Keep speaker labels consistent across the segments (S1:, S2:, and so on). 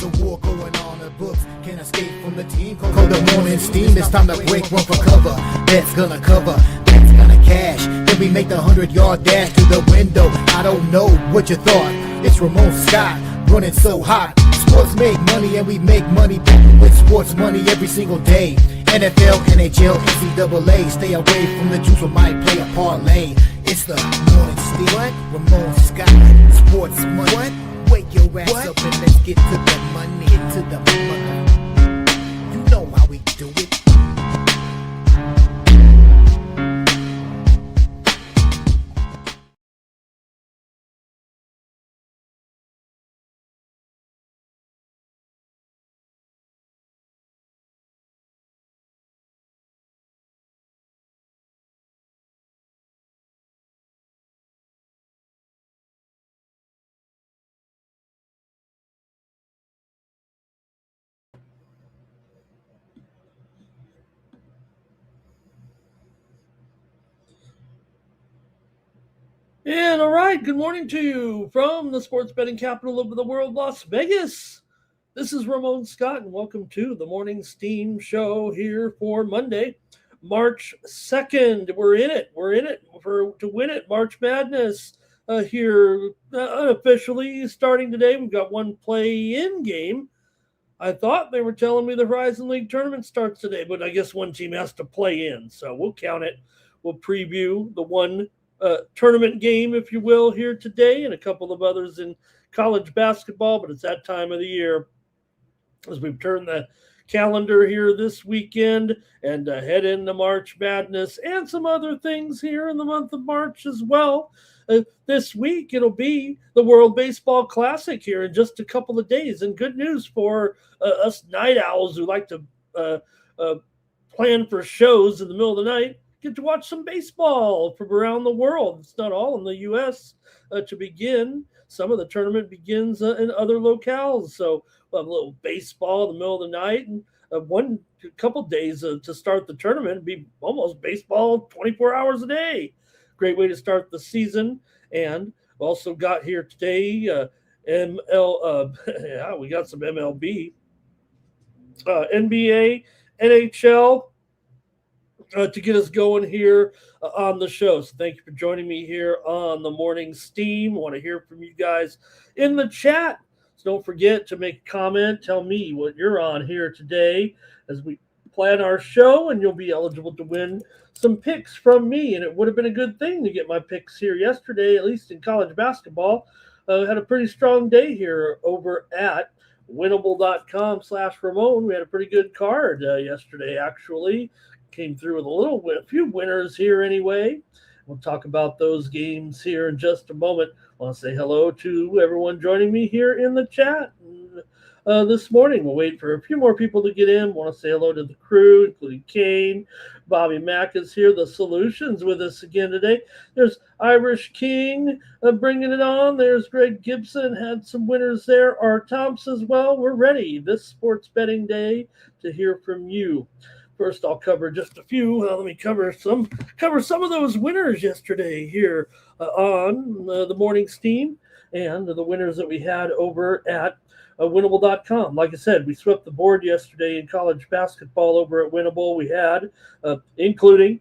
S1: a war going on. The books can't escape from the team. Call the morning steam. It's time to break one for cover. Bet's gonna cover. Bet's gonna cash. Then we make the 100-yard dash to the window. I don't know what you thought. It's Ramon Scott running so hot. Sports make money and we make money with sports money every single day. NFL, NHL, NCAA. Stay away from the juice or might play a parlay. It's the morning steam. What? Ramon Scott. Sports money. What? Wake your ass up and let's get to the money. Get to the money. You know how we do it.
S2: And all right, good morning to you from the sports betting capital of the world, Las Vegas. This is Ramon Scott, and welcome to the Morning Steam Show here for Monday, March 2nd. We're in it to win it. March Madness here unofficially starting today. We've got one play-in game. I thought they were telling me the Horizon League tournament starts today, but I guess one team has to play in, so we'll count it. We'll preview the one tournament game, if you will, here today, and a couple of others in college basketball, but it's that time of the year as we've turned the calendar here this weekend and head into March Madness and some other things here in the month of March as well. This week, it'll be the World Baseball Classic here in just a couple of days, and good news for us night owls who like to plan for shows in the middle of the night. Get to watch some baseball from around the world. It's not all in the U.S. To begin. Some of the tournament begins in other locales. So we'll have a little baseball in the middle of the night, and a couple days to start the tournament. It'd be almost baseball 24 hours a day. Great way to start the season. And also got here today we got some MLB, NBA, NHL. To get us going here on the show. So thank you for joining me here on the Morning Steam. I want to hear from you guys in the chat. So don't forget to make a comment. Tell me what you're on here today as we plan our show, and you'll be eligible to win some picks from me. And it would have been a good thing to get my picks here yesterday, at least in college basketball. Had a pretty strong day here over at winnable.com/Ramon. We had a pretty good card yesterday, actually. Came through with a few winners here anyway. We'll talk about those games here in just a moment. I want to say hello to everyone joining me here in the chat this morning. We'll wait for a few more people to get in. Want to say hello to the crew, including Kane. Bobby Mack is here. The Solutions with us again today. There's Irish King bringing it on. There's Greg Gibson. Had some winners there. Art Thompson as well. We're ready this sports betting day to hear from you. First, I'll cover just a few. Let me cover some of those winners yesterday here on the Morning Steam, and the winners that we had over at winnable.com. Like I said, we swept the board yesterday in college basketball over at Winnable. We had, including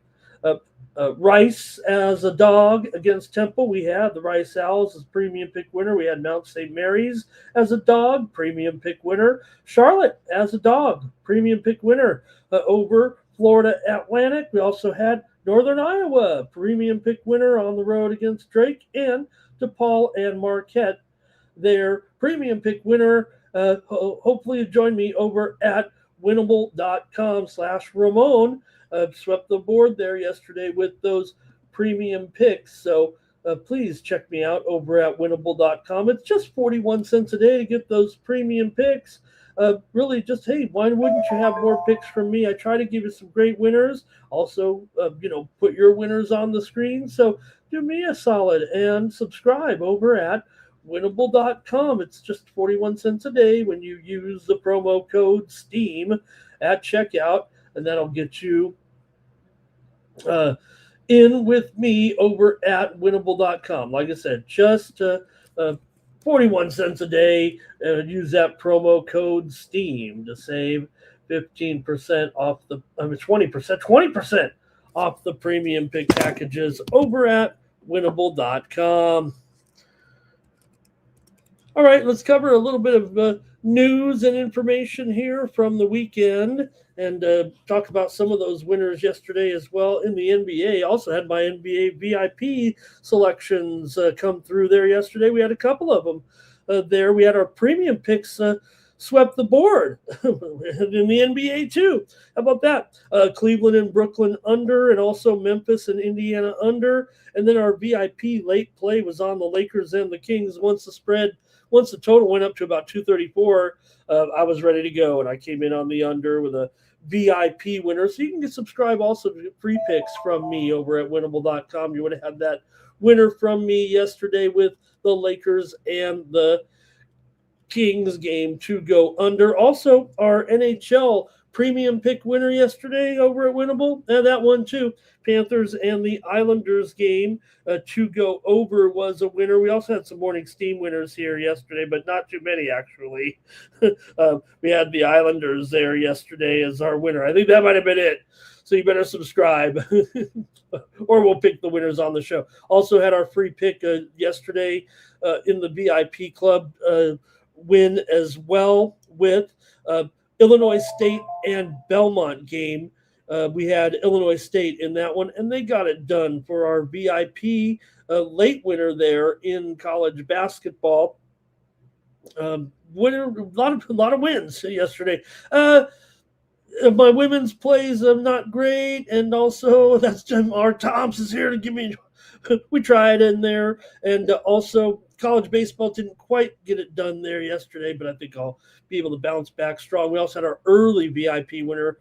S2: Rice as a dog against Temple. We had the Rice Owls as premium pick winner. We had Mount St. Mary's as a dog, premium pick winner. Charlotte as a dog, premium pick winner over Florida Atlantic. We also had Northern Iowa, premium pick winner on the road against Drake, and DePaul and Marquette, their premium pick winner. Hopefully join me over at winnable.com/Ramon. Swept the board there yesterday with those premium picks. So please check me out over at winnable.com. It's just 41 cents a day to get those premium picks. Really just, hey, why wouldn't you have more picks from me? I try to give you some great winners. Also, put your winners on the screen. So do me a solid and subscribe over at winnable.com. It's just 41 cents a day when you use the promo code STEAM at checkout, and that'll get you in with me over at winnable.com. Like I said, just 41 cents a day, and use that promo code STEAM to save 15% off 20% off the premium pick packages over at winnable.com. All right, let's cover a little bit of news and information here from the weekend and talk about some of those winners yesterday as well in the NBA. Also had my NBA VIP selections come through there yesterday. We had a couple of them there. We had our premium picks swept the board in the NBA too. How about that? Cleveland and Brooklyn under, and also Memphis and Indiana under. And then our VIP late play was on the Lakers and the Kings. Once the total went up to about 234, I was ready to go, and I came in on the under with a VIP winner. So you can get subscribe also to free picks from me over at winnable.com. You would have had that winner from me yesterday with the Lakers and the Kings game to go under. Also, our NHL premium pick winner yesterday over at Winnable, and that one too. Panthers and the Islanders game to go over was a winner. We also had some morning steam winners here yesterday, but not too many actually. We had the Islanders there yesterday as our winner. I think that might have been it. So you better subscribe or we'll pick the winners on the show. Also had our free pick yesterday in the VIP club win as well with Illinois State and Belmont game. We had Illinois State in that one, and they got it done for our VIP late winner there in college basketball. Winner, a lot of wins yesterday. My women's plays not great, and also that's our Toms is here to give me. We tried in there, and also college baseball didn't quite get it done there yesterday, but I think I'll be able to bounce back strong. We also had our early VIP winner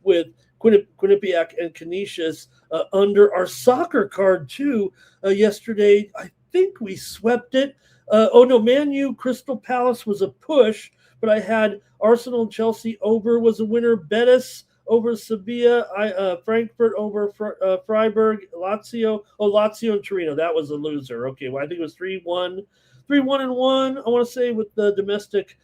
S2: with Quinnipiac and Canisius under our soccer card too yesterday. I think we swept it. Man U Crystal Palace was a push, but I had Arsenal and Chelsea over was a winner. Betis over Sevilla, Frankfurt over Freiburg, Lazio and Torino. That was a loser. Okay, well, I think it was 3-1 and 1, I want to say, with the domestic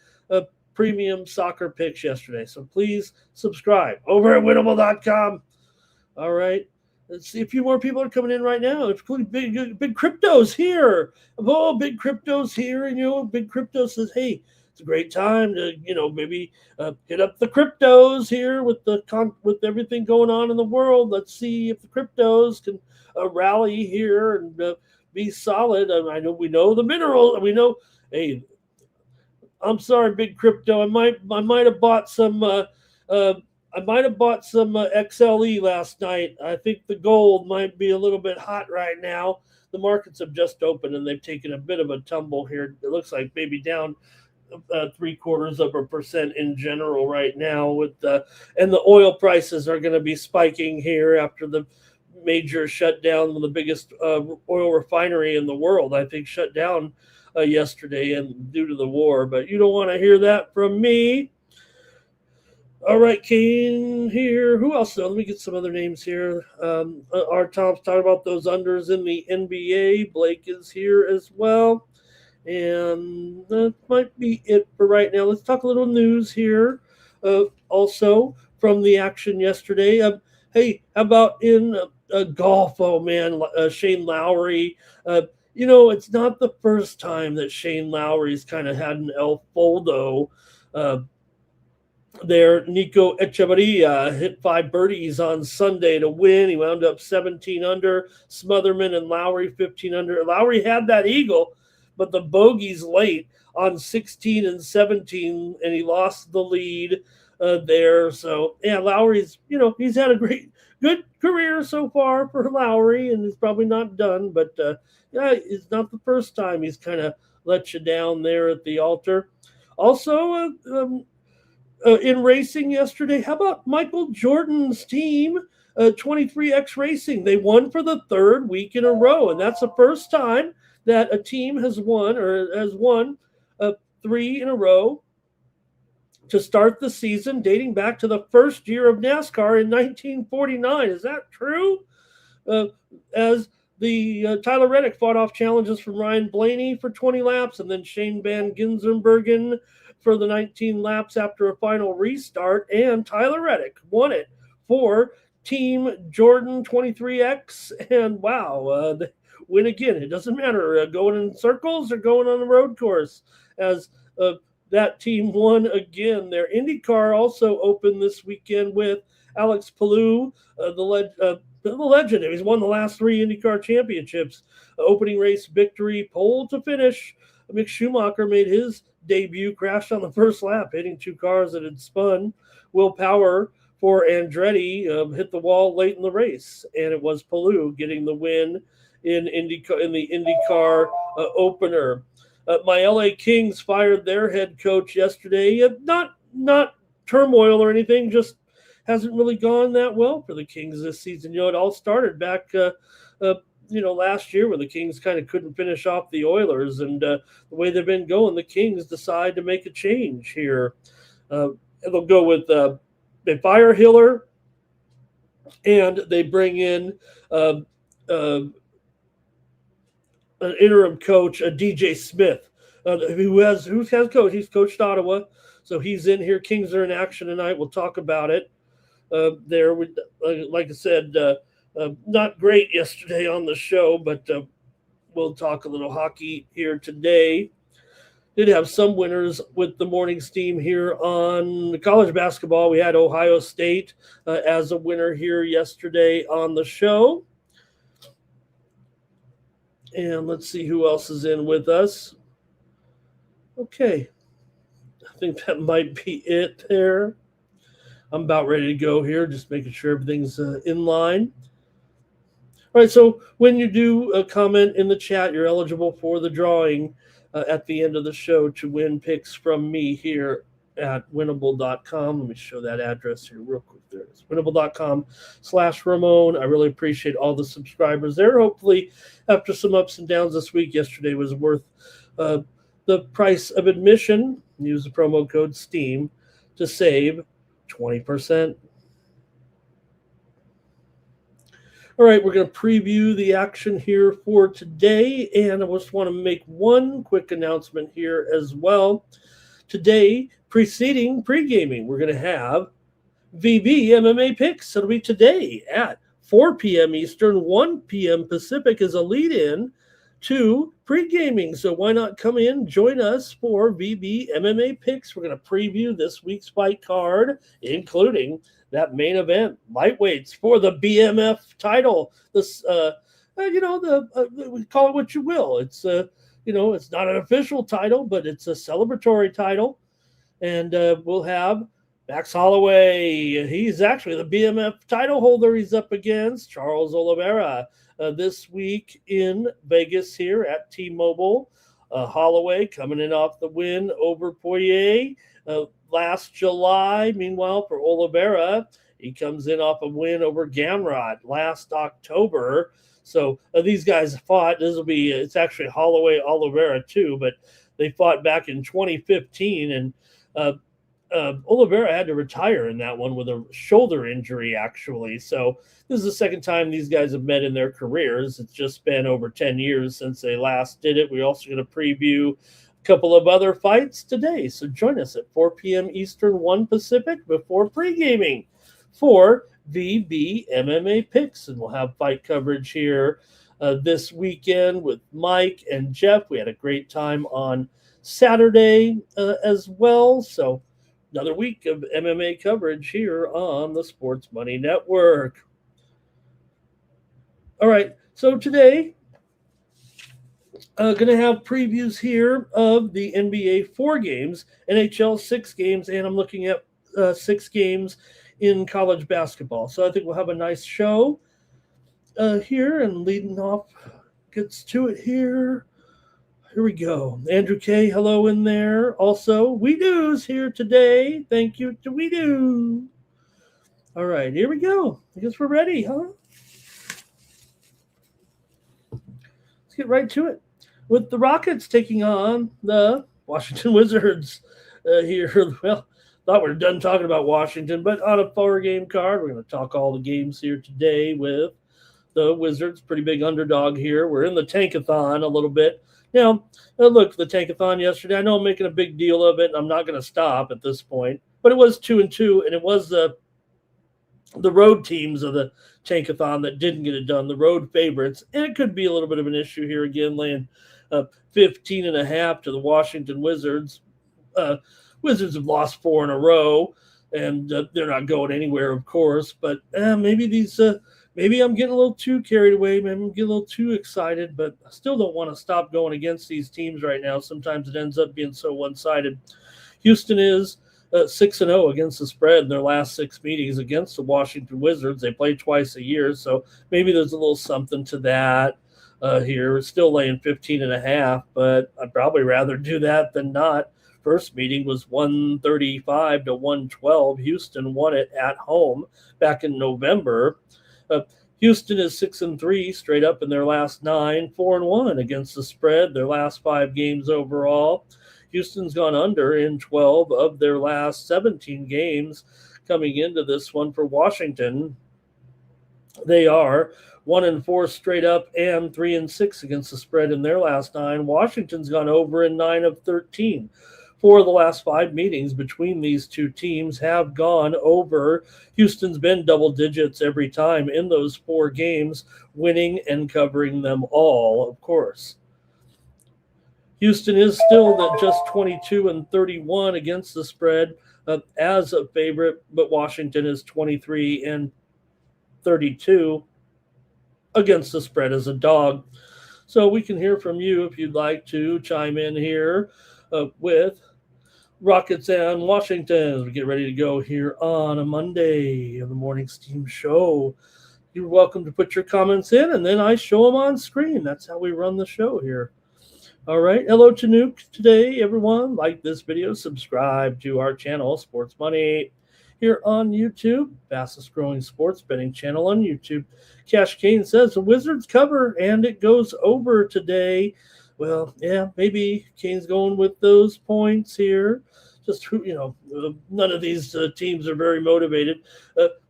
S2: premium soccer picks yesterday. So please subscribe over at winnable.com. All right. Let's see, a few more people are coming in right now. It's big cryptos here. Oh, big cryptos here. And, big crypto says, hey, it's a great time to, maybe hit up the cryptos here with with everything going on in the world. Let's see if the cryptos can rally here and be solid. I know we know the mineral. We know. Hey, I'm sorry, big crypto. I might have bought some. I might have bought some XLE last night. I think the gold might be a little bit hot right now. The markets have just opened and they've taken a bit of a tumble here. It looks like maybe down 0.75% in general right now and the oil prices are going to be spiking here after the major shutdown of the biggest oil refinery in the world. I think shut down yesterday and due to the war, but you don't want to hear that from me. All right, Kane here. Who else? Let me get some other names here. Our Tom's talking about those unders in the NBA. Blake is here as well. And that might be it for right now. Let's talk a little news here. Also from the action yesterday. Hey, how about in golf? Oh, man, Shane Lowry. It's not the first time that Shane Lowry's kind of had an El Foldo there. Nico Echevarria hit 5 birdies on Sunday to win. He wound up 17 under. Smotherman and Lowry 15 under. Lowry had that eagle, but the bogeys late on 16 and 17, and he lost the lead there. So, yeah, Lowry's, he's had a good career so far for Lowry, and he's probably not done. But, it's not the first time he's kind of let you down there at the altar. Also, in racing yesterday, how about Michael Jordan's team, 23X Racing? They won for the 3rd week in a row, and that's the first time that a team has won 3 in a row to start the season, dating back to the first year of NASCAR in 1949. Is that true? As The Tyler Reddick fought off challenges from Ryan Blaney for 20 laps, and then Shane Van Ginsenbergen for the 19 laps after a final restart, and Tyler Reddick won it for Team Jordan 23X, and wow, they win again. It doesn't matter going in circles or going on the road course, as that team won again. Their IndyCar also opened this weekend with Alex Palou, the legend. He's won the last 3 IndyCar championships. Opening race victory, pole to finish. Mick Schumacher made his debut, crashed on the first lap, hitting 2 cars that had spun. Will Power for Andretti hit the wall late in the race, and it was Palou getting the win in the IndyCar opener. My LA Kings fired their head coach yesterday. Not turmoil or anything, just hasn't really gone that well for the Kings this season. It all started back last year when the Kings kind of couldn't finish off the Oilers, and the way they've been going, the Kings decide to make a change here. They'll go with they fire Hiller, and they bring in an interim coach, DJ Smith, who has coached. He's coached Ottawa, so he's in here. Kings are in action tonight. We'll talk about it. Like I said, not great yesterday on the show, but we'll talk a little hockey here today. Did have some winners with the morning's team here on college basketball. We had Ohio State as a winner here yesterday on the show. And let's see who else is in with us. Okay. I think that might be it there. I'm about ready to go here, just making sure everything's in line. All right, so when you do comment in the chat, you're eligible for the drawing at the end of the show to win picks from me here at winnable.com. Let me show that address here real quick. There it is, winnable.com/Ramon. I really appreciate all the subscribers there. Hopefully, after some ups and downs this week, yesterday was worth the price of admission. Use the promo code STEAM to save 20%. All right, we're going to preview the action here for today, and I just want to make one quick announcement here as well. Today, preceding pre-gaming, we're going to have VB MMA picks. It'll be today at 4 p.m. Eastern, 1 p.m. Pacific as a lead-in to pre-gaming. So why not come in, join us for VB MMA picks. We're going to preview this week's fight card, including that main event, lightweights for the BMF title. This, we call it what you will. It's, it's not an official title, but it's a celebratory title. And we'll have Max Holloway. He's actually the BMF title holder. He's up against Charles Oliveira this week in Vegas here at T-Mobile. Holloway coming in off the win over Poirier last July. Meanwhile, for Oliveira, he comes in off a win over Gamrot last October. So these guys fought. It's actually Holloway Oliveira too, but they fought back in 2015, and Oliveira had to retire in that one with a shoulder injury, actually. So this is the second time these guys have met in their careers. It's just been over 10 years since they last did it. We're also going to preview a couple of other fights today. So join us at 4 p.m. Eastern, 1 Pacific before pre-gaming for VB MMA picks. And we'll have fight coverage here this weekend with Mike and Jeff. We had a great time on Saturday as well. So another week of MMA coverage here on the Sports Money Network. All right, so today, going to have previews here of the NBA 4 games, NHL 6 games, and I'm looking at 6 games in college basketball. So I think we'll have a nice show here, and leading off gets to it here. Here we go. Andrew K., hello in there. Also, We Do's here today. Thank you to We Do. All right, here we go. I guess we're ready, huh? Let's get right to it. With the Rockets taking on the Washington Wizards here. Well, thought we were done talking about Washington, but on a 4-game card, we're going to talk all the games here today with the Wizards, pretty big underdog here. We're in the tankathon a little bit. Now, look, the tankathon yesterday, I know I'm making a big deal of it, and I'm not going to stop at this point, but it was 2-2, and it was the road teams of the tankathon that didn't get it done, the road favorites. And it could be a little bit of an issue here again, laying 15.5 to the Washington Wizards. Wizards have lost 4 in a row, and they're not going anywhere, of course. But maybe maybe I'm getting a little too carried away. Maybe I'm getting a little too excited, but I still don't want to stop going against these teams right now. Sometimes it ends up being so one-sided. Houston is 6-0 against the spread in their last 6 meetings against the Washington Wizards. They play twice a year, so maybe there's a little something to that here. It's still laying 15.5, but I'd probably rather do that than not. First meeting was 135 to 112. Houston won it at home back in November. Houston is 6-3 straight up in their last 9, 4-1 against the spread, their last 5 games overall. Houston's gone under in 12 of their last 17 games coming into this one. For Washington, they are 1-4 straight up and 3-6 against the spread in their last 9. Washington's gone over in 9 of 13. 4 of the last 5 meetings between these two teams have gone over. Houston's been double digits every time in those 4 games, winning and covering them all, of course. Houston is still at just 22-31 against the spread as a favorite, but Washington is 23-32 against the spread as a dog. So we can hear from you if you'd like to chime in here with Rockets and Washington as we get ready to go here on a Monday on the Morning Steam Show. You're welcome to put your comments in, and then I show them on screen. That's how we run the show here. All right. Hello to Nuke today, everyone. Like this video, subscribe to our channel, Sports Money, here on YouTube. Fastest growing sports betting channel on YouTube. Cash Kane says the Wizards cover and it goes over today. Well, yeah, maybe Kane's going with those points here. Just, none of these teams are very motivated.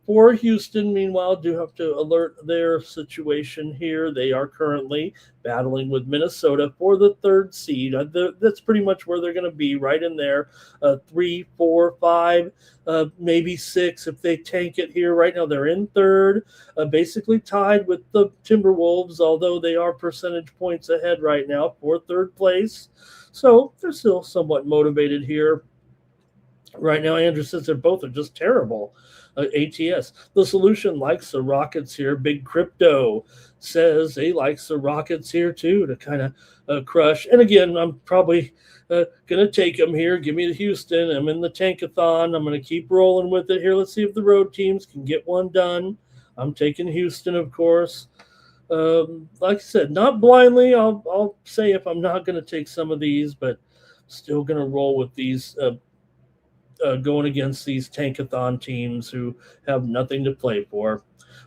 S2: For Houston, meanwhile, do have to alert their situation here. They are currently battling with Minnesota for the 3rd seed. That's pretty much where they're going to be, right in there. 3, 4, 5, maybe 6 if they tank it here. Right now, they're in 3rd, basically tied with the Timberwolves, although they are percentage points ahead right now for 3rd place. So they're still somewhat motivated here. Right now, Andrew says they both are just terrible. ATS. The Solution likes the Rockets here. Big Crypto says he likes the Rockets here too to kind of crush. And again, I'm probably going to take them here. Give me the Houston. I'm in the tankathon. I'm going to keep rolling with it here. Let's see if the road teams can get one done. I'm taking Houston, of course. Like I said, not blindly. I'll say if I'm not going to take some of these, but still going to roll with these going against these tankathon teams who have nothing to play for.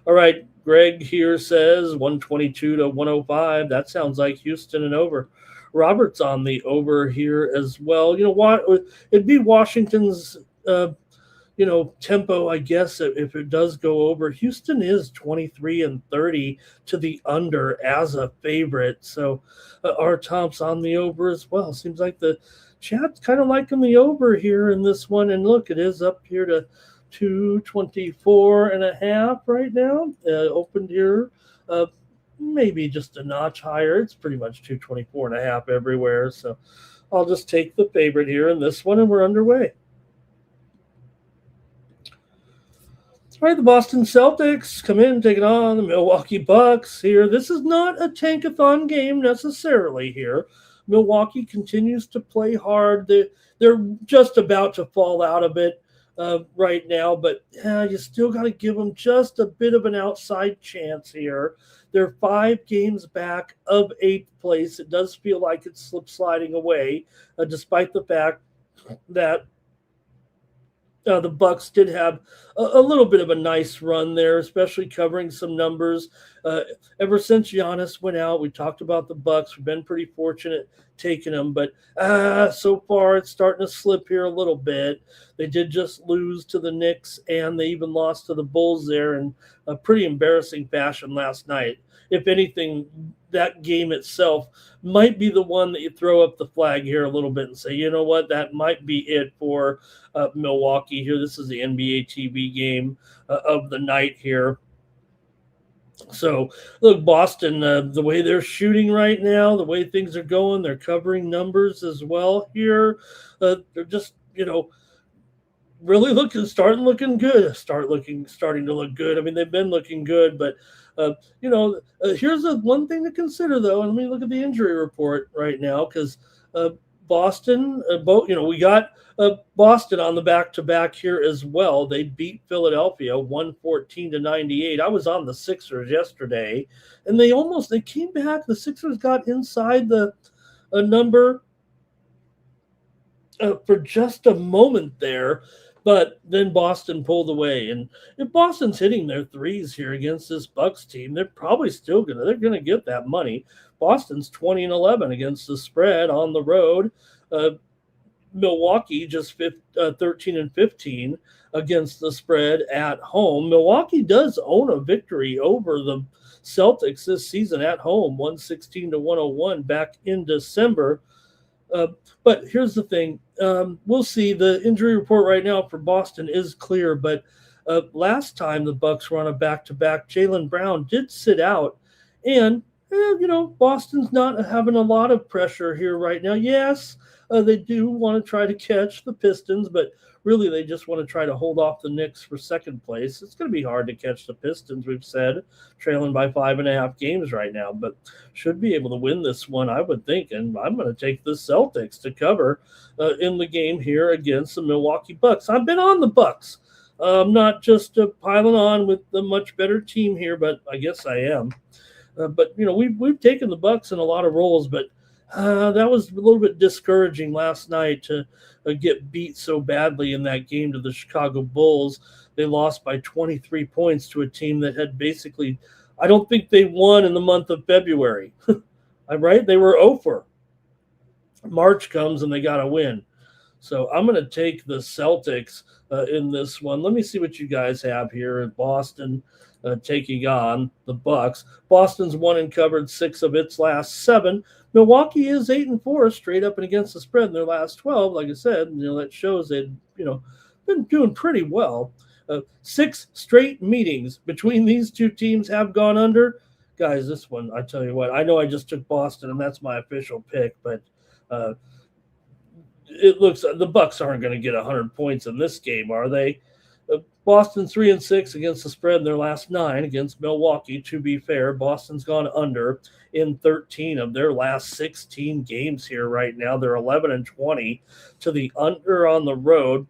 S2: All right, Greg here says 122 to 105. That sounds like Houston and over. Robert's on the over here as well. It'd be Washington's tempo, I guess, if it does go over. Houston is 23-30 to the under as a favorite. So our Tom's on the over as well. Seems like the chat's kind of liking the over here in this one. And look, it is up here to 224.5 right now. Opened here maybe just a notch higher. It's pretty much 224.5 everywhere. So I'll just take the favorite here in this one, and we're underway. All right, the Boston Celtics come in, taking on the Milwaukee Bucks here. This is not a tankathon game necessarily here. Milwaukee continues to play hard. They're just about to fall out of it right now, but you still got to give them just a bit of an outside chance here. They're 5 games back of 8th place. It does feel like it's sliding away, despite the fact that the Bucks did have a little bit of a nice run there, especially covering some numbers Uh, Ever since Giannis went out, we talked about the Bucks. We've been pretty fortunate taking them, but so far it's starting to slip here a little bit. They did just lose to the Knicks, and they even lost to the Bulls there in a pretty embarrassing fashion last night. If anything, that game itself might be the one that you throw up the flag here a little bit and say, you know what, that might be it for Milwaukee here. This is the NBA TV game of the night here. So, look, Boston, the way they're shooting right now, the way things are going, they're covering numbers as well here. They're just, really starting to look good. I mean, they've been looking good, but here's one thing to consider though. And let me look at the injury report right now because Boston, we got Boston on the back-to-back here as well. They beat Philadelphia 114-98. I was on the Sixers yesterday, and they came back. The Sixers got inside the number for just a moment there, but then Boston pulled away. And if Boston's hitting their threes here against this Bucks team, they're probably still gonna get that money. Boston's 20-11 against the spread on the road. Milwaukee just 13-15 against the spread at home. Milwaukee does own a victory over the Celtics this season at home, 116-101 back in December. But here's the thing. We'll see. The injury report right now for Boston is clear, but last time the Bucks were on a back-to-back, Jaylen Brown did sit out, and Boston's not having a lot of pressure here right now. Yes, they do want to try to catch the Pistons, but really they just want to try to hold off the Knicks for second place. It's going to be hard to catch the Pistons, we've said, trailing by 5.5 games right now, but should be able to win this one, I would think, and I'm going to take the Celtics to cover in the game here against the Milwaukee Bucks. I've been on the Bucks. I'm not just piling on with the much better team here, but I guess I am. But we've taken the Bucks in a lot of roles, but that was a little bit discouraging last night to get beat so badly in that game to the Chicago Bulls. They lost by 23 points to a team that had basically, I don't think they won in the month of February. Right? They were 0-for. March comes and they got to win. So I'm going to take the Celtics in this one. Let me see what you guys have here in Boston. Taking on the Bucks. Boston's won and covered 6 of its last 7. Milwaukee is 8-4 straight up and against the spread in their last 12. Like I said, that shows they've been doing pretty well. 6 straight meetings between these two teams have gone under. Guys, this one, I tell you what, I know I just took Boston and that's my official pick, but it looks the Bucks aren't going to get 100 points in this game, are they? Boston's 3-6 against the spread in their last 9 against Milwaukee. To be fair, Boston's gone under in 13 of their last 16 games here right now. They're 11-20 to the under on the road.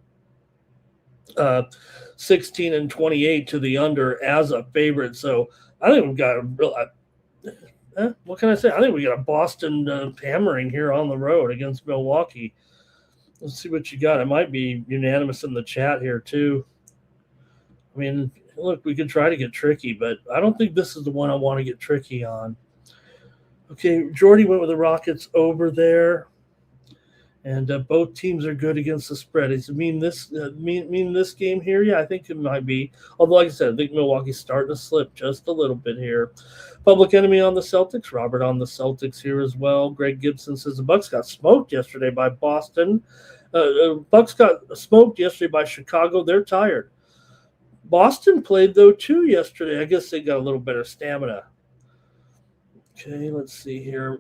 S2: 16-28 to the under as a favorite. So I think we've got a real. What can I say? I think we got a Boston hammering here on the road against Milwaukee. Let's see what you got. It might be unanimous in the chat here too. I mean, look, we could try to get tricky, but I don't think this is the one I want to get tricky on. Okay, Jordy went with the Rockets over there, and both teams are good against the spread. Does it mean this game here? Yeah, I think it might be. Although, like I said, I think Milwaukee's starting to slip just a little bit here. Public Enemy on the Celtics. Robert on the Celtics here as well. Greg Gibson says the Bucks got smoked yesterday by Boston. Bucks got smoked yesterday by Chicago. They're tired. Boston played, though, too, yesterday. I guess they got a little better stamina. Okay, let's see here.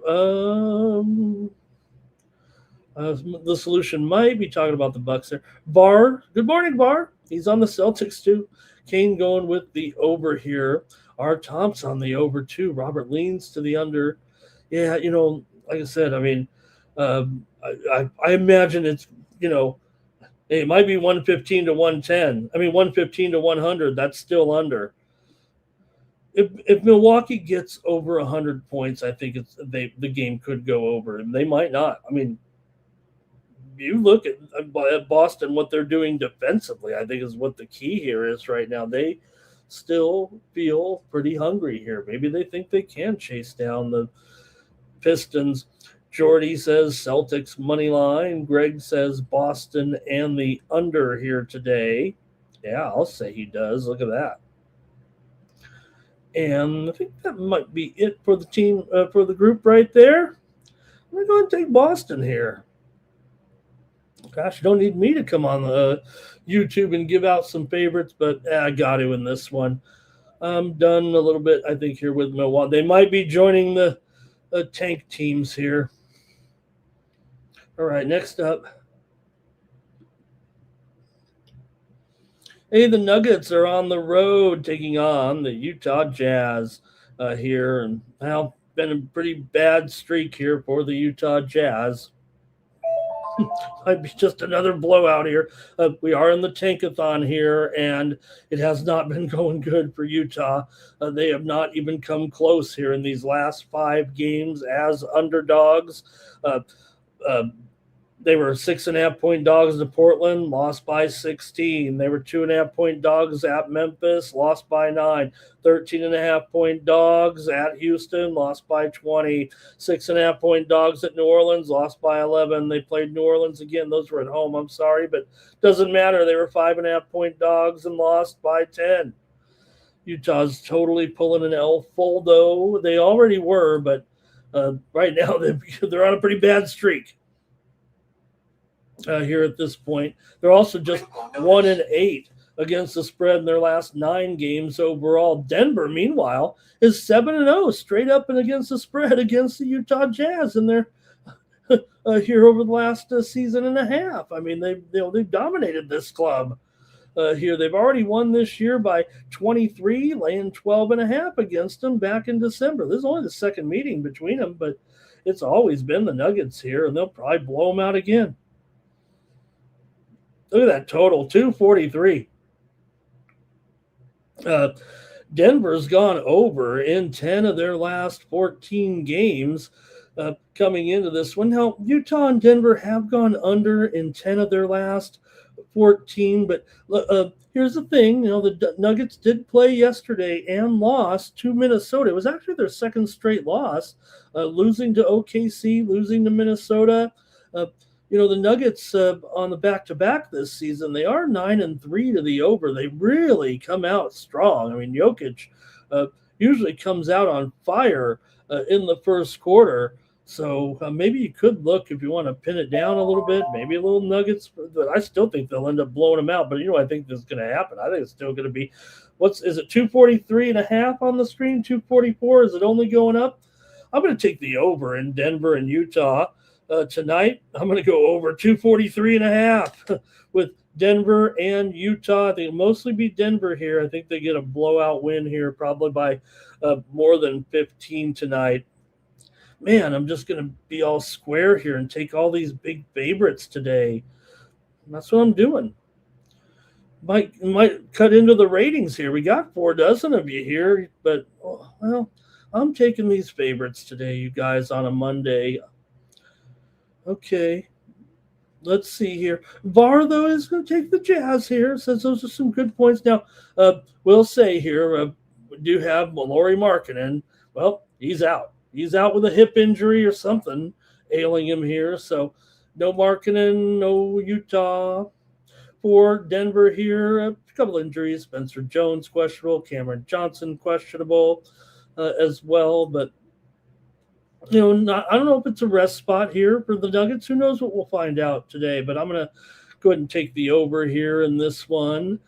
S2: The solution might be talking about the Bucks there. Bar, good morning, Bar. He's on the Celtics, too. Kane going with the over here. R. Thompson on the over, too. Robert leans to the under. Yeah, like I said, I mean, I imagine it's, it might be 115 to 110. I mean, 115 to 100. That's still under. If Milwaukee gets over 100 points, I think the game could go over, and they might not. I mean, you look at Boston, what they're doing defensively, I think is what the key here is right now. They still feel pretty hungry here. Maybe they think they can chase down the Pistons. Jordy says Celtics money line. Greg says Boston and the under here today. Yeah, I'll say he does. Look at that. And I think that might be it for the team, for the group right there. I'm going to go and take Boston here. Gosh, you don't need me to come on YouTube and give out some favorites, but I got to in this one. I'm done a little bit, I think, here with Milwaukee. They might be joining the tank teams here. All right, next up. Hey, the Nuggets are on the road taking on the Utah Jazz here. And, well, been a pretty bad streak here for the Utah Jazz. Might be just another blowout here. We are in the tankathon here, and it has not been going good for Utah. They have not even come close here in these last 5 games as underdogs. They were 6.5-point dogs to Portland, lost by 16. They were 2.5-point dogs at Memphis, lost by 9. 13.5-point dogs at Houston, lost by 20. 6.5-point dogs at New Orleans, lost by 11. They played New Orleans again. Those were at home. I'm sorry, but doesn't matter. They were 5.5-point dogs and lost by 10. Utah's totally pulling an L full, though. They already were, but right now they're on a pretty bad streak. Here at this point. They're also just 1-8 against the spread in their last 9 games overall. Denver, meanwhile, is 7-0 straight up and against the spread against the Utah Jazz, and they're here over the last season and a half. I mean, they've dominated this club here. They've already won this year by 23, laying 12.5 against them back in December. This is only the second meeting between them, but it's always been the Nuggets here, and they'll probably blow them out again. Look at that total, 243. Denver's gone over in 10 of their last 14 games coming into this one. Now, Utah and Denver have gone under in 10 of their last 14, but here's the thing. You know, the Nuggets did play yesterday and lost to Minnesota. It was actually their second straight loss, losing to OKC, losing to Minnesota. You know, the Nuggets on the back-to-back this season, they are 9-3 to the over. They really come out strong. I mean, Jokic usually comes out on fire in the first quarter. So maybe you could look, if you want to pin it down a little bit, maybe a little Nuggets. But I still think they'll end up blowing them out. But, you know, I think this is going to happen. I think it's still going to be, is it 243.5 on the screen, 244? Is it only going up? I'm going to take the over in Denver and Utah. Tonight, I'm going to go over 243.5 with Denver and Utah. I think it'll mostly be Denver here. I think they get a blowout win here, probably by more than 15 tonight. Man, I'm just going to be all square here and take all these big favorites today. And that's what I'm doing. Might cut into the ratings here. We got 4 dozen of you here, but, well, I'm taking these favorites today, you guys, on a Monday. Okay, let's see here. VAR, though, is going to take the Jazz here, since those are some good points. Now, we'll say here, we do have Lauri Markkanen. Well, he's out. He's out with a hip injury or something ailing him here. So no Markkanen, no Utah. For Denver here, a couple injuries. Spencer Jones questionable. Cameron Johnson questionable as well, but you know, I don't know if it's a rest spot here for the Nuggets. Who knows what we'll find out today, but I'm going to go ahead and take the over here in this one.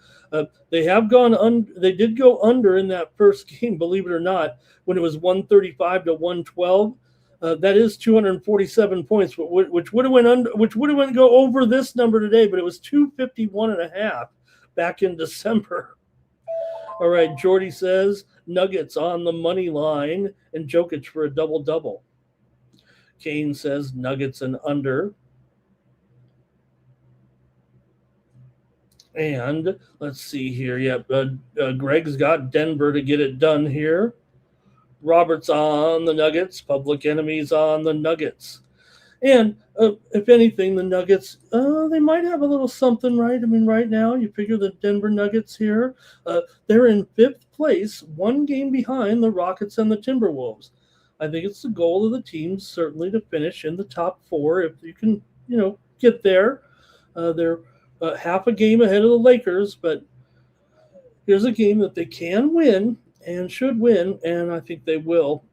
S2: They have gone they did go under in that first game, believe it or not, when it was 135 to 112. That is 247 points, which would have went go over this number today, but it was 251.5 back in December. All right, Jordy says Nuggets on the money line and Jokic for a double-double. Kane says Nuggets and under. And let's see here. Yep, Greg's got Denver to get it done here. Robert's on the Nuggets. Public Enemies on the Nuggets. And if anything, the Nuggets, they might have a little something, right? I mean, right now, you figure the Denver Nuggets here, they're in fifth place, one game behind the Rockets and the Timberwolves. I think it's the goal of the teams certainly to finish in the top four if you can, get there. They're half a game ahead of the Lakers, but here's a game that they can win and should win, and I think they will.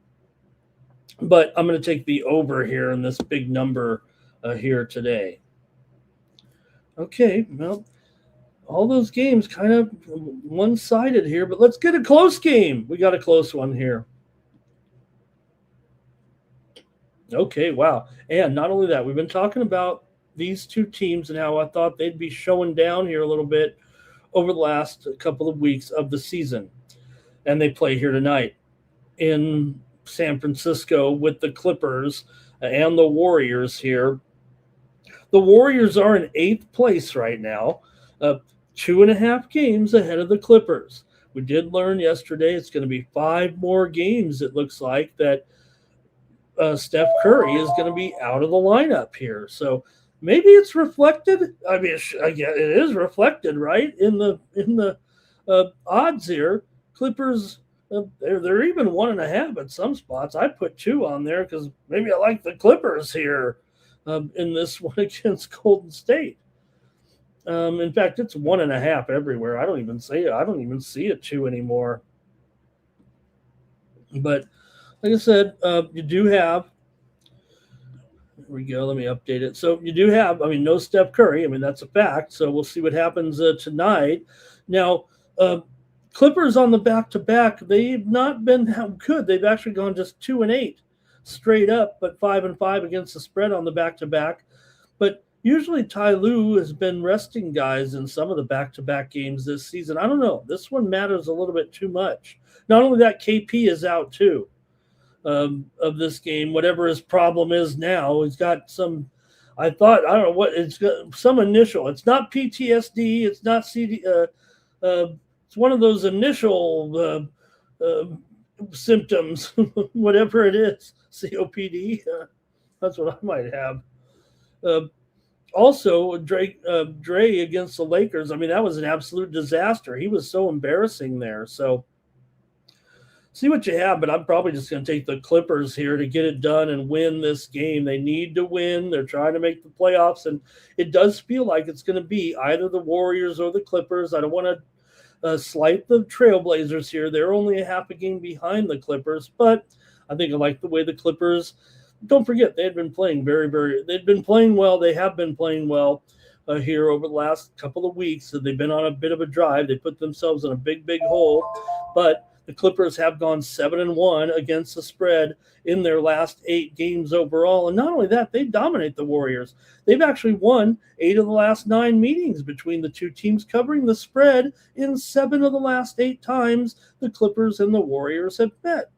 S2: But I'm going to take the over here in this big number here today. Okay, well, all those games kind of one-sided here, but let's get a close game. We got a close one here. Okay, wow. And not only that, we've been talking about these two teams and how I thought they'd be showing down here a little bit over the last couple of weeks of the season. And they play here tonight in San Francisco with the Clippers and the Warriors here. The Warriors are in 8th place right now, 2.5 games ahead of the Clippers. We did learn yesterday it's going to be 5 more games, it looks like, that Steph Curry is going to be out of the lineup here. So maybe it's reflected. I mean, it is reflected, right, in the odds here. Clippers, they're even 1.5 at some spots. I put 2 on there because maybe I like the Clippers here in this one against Golden State. In fact, it's 1.5 everywhere. I don't even see a 2 anymore. But like I said, you do have. There we go. Let me update it. So you do have. I mean, no Steph Curry. I mean, that's a fact. So we'll see what happens tonight. Now, Clippers on the back-to-back. They've not been that good. They've actually gone just 2-8 straight up, but 5-5 against the spread on the back-to-back. But usually Ty Lue has been resting guys in some of the back-to-back games this season. I don't know. This one matters a little bit too much. Not only that, KP is out too of this game. Whatever his problem is now, he's got some. I don't know what it's got. Some initial. It's not PTSD. It's not CD. It's one of those initial symptoms, whatever it is. COPD. That's what I might have. Also, Dre against the Lakers. I mean, that was an absolute disaster. He was so embarrassing there. So see what you have, but I'm probably just going to take the Clippers here to get it done and win this game. They need to win. They're trying to make the playoffs, and it does feel like it's going to be either the Warriors or the Clippers. I don't want to slight the Trailblazers here. They're only a half a game behind the Clippers, but I think I like the way the Clippers. Don't forget, they've been playing they've been playing well. They have been playing well here over the last couple of weeks. So they've been on a bit of a drive. They put themselves in a big hole, but the Clippers have gone 7-1 against the spread in their last 8 games overall. And not only that, they dominate the Warriors. They've actually won 8 of the last 9 meetings between the two teams, covering the spread in 7 of the last 8 times the Clippers and the Warriors have met.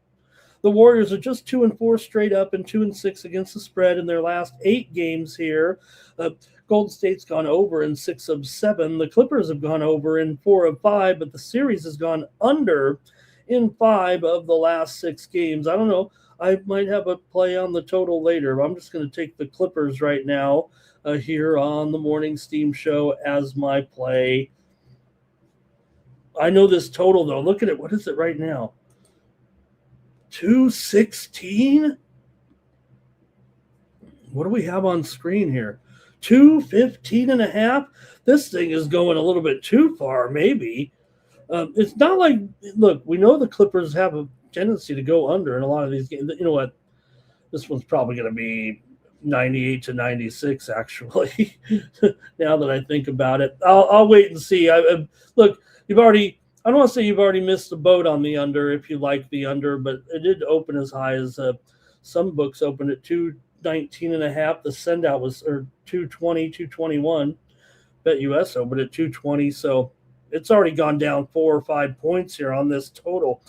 S2: The Warriors are just 2-4 straight up and 2-6 against the spread in their last 8 games here. Golden State's gone over in 6 of 7. The Clippers have gone over in 4 of 5, but the series has gone under in 5 of the last 6 games. I don't know. I might have a play on the total later, but I'm just going to take the Clippers right now here on the Morning Steam Show as my play. I know this total, though. Look at it. What is it right now? 216? What do we have on screen here? 215.5? This thing is going a little bit too far, maybe. It's not like, look, we know the Clippers have a tendency to go under in a lot of these games. You know what? This one's probably going to be 98-96, actually, now that I think about it. I'll wait and see. Look, I don't want to say you've already missed the boat on the under if you like the under, but it did open as high as some books opened at 219.5. The send out was 220, 221. Bet US opened at 220. So it's already gone down 4 or 5 points here on this total.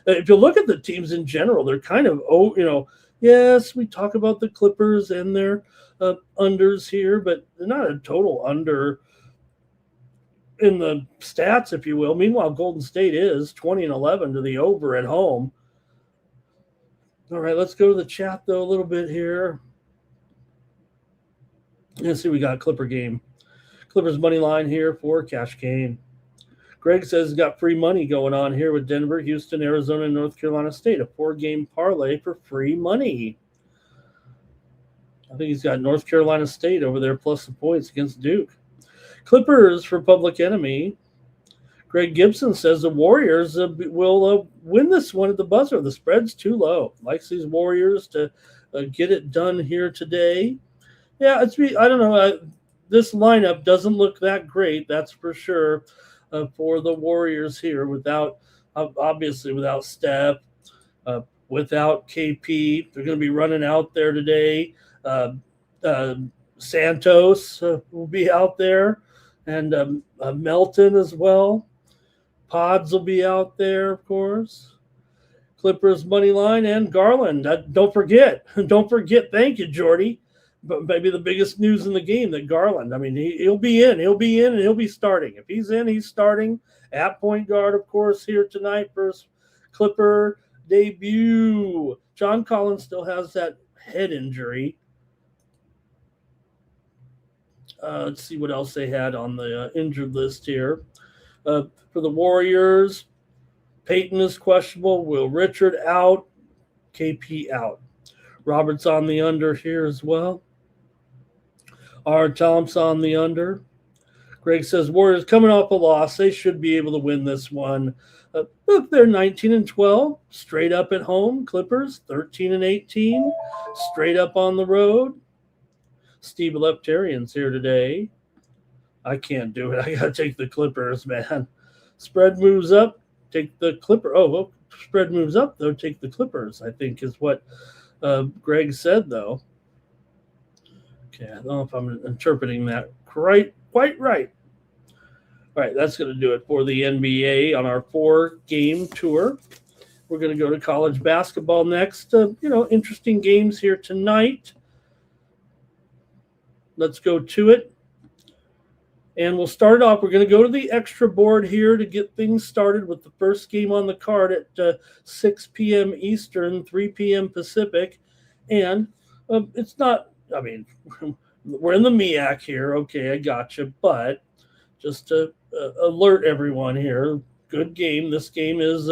S2: If you look at the teams in general, they're kind of, yes, we talk about the Clippers and their unders here, but they're not a total under in the stats, if you will. Meanwhile, Golden State is 20-11 to the over at home. All right, let's go to the chat, though, a little bit here. Let's see, we got Clipper game. Clippers money line here for Cash Kane. Greg says he's got free money going on here with Denver, Houston, Arizona, and North Carolina State. A 4-game parlay for free money. I think he's got North Carolina State over there plus the points against Duke. Clippers for Public Enemy. Greg Gibson says the Warriors will win this one at the buzzer. The spread's too low. Likes these Warriors to get it done here today. Yeah, I don't know. This lineup doesn't look that great, that's for sure, for the Warriors here. Obviously without Steph, without KP. They're going to be running out there today. Santos will be out there, and Melton as well. Pods will be out there, of course. Clippers money line and Garland. Don't forget. Thank you, Jordy. But maybe the biggest news in the game that Garland. I mean, he'll be in, and he'll be starting. If he's in, he's starting at point guard, of course, here tonight for his Clipper debut. John Collins still has that head injury. Let's see what else they had on the injured list here. For the Warriors, Peyton is questionable. Will Richard out. KP out. Roberts on the under here as well. R. Thompson on the under. Greg says Warriors coming off a loss. They should be able to win this one. Look, they're 19-12, straight up at home. Clippers 13-18, straight up on the road. Steve Leftarian's here today. I can't do it. I got to take the Clippers, man. Spread moves up, take the Clipper. Oh, well, spread moves up, though, take the Clippers, I think is what Greg said, though. Okay, I don't know if I'm interpreting that quite right. All right, that's going to do it for the NBA on our 4-game tour. We're going to go to college basketball next. Interesting games here tonight. Let's go to it. And we'll start off. We're going to go to the extra board here to get things started with the first game on the card at 6 p.m. Eastern, 3 p.m. Pacific. And it's not, we're in the MEAC here. Okay, I gotcha. But just to alert everyone here, good game. This game is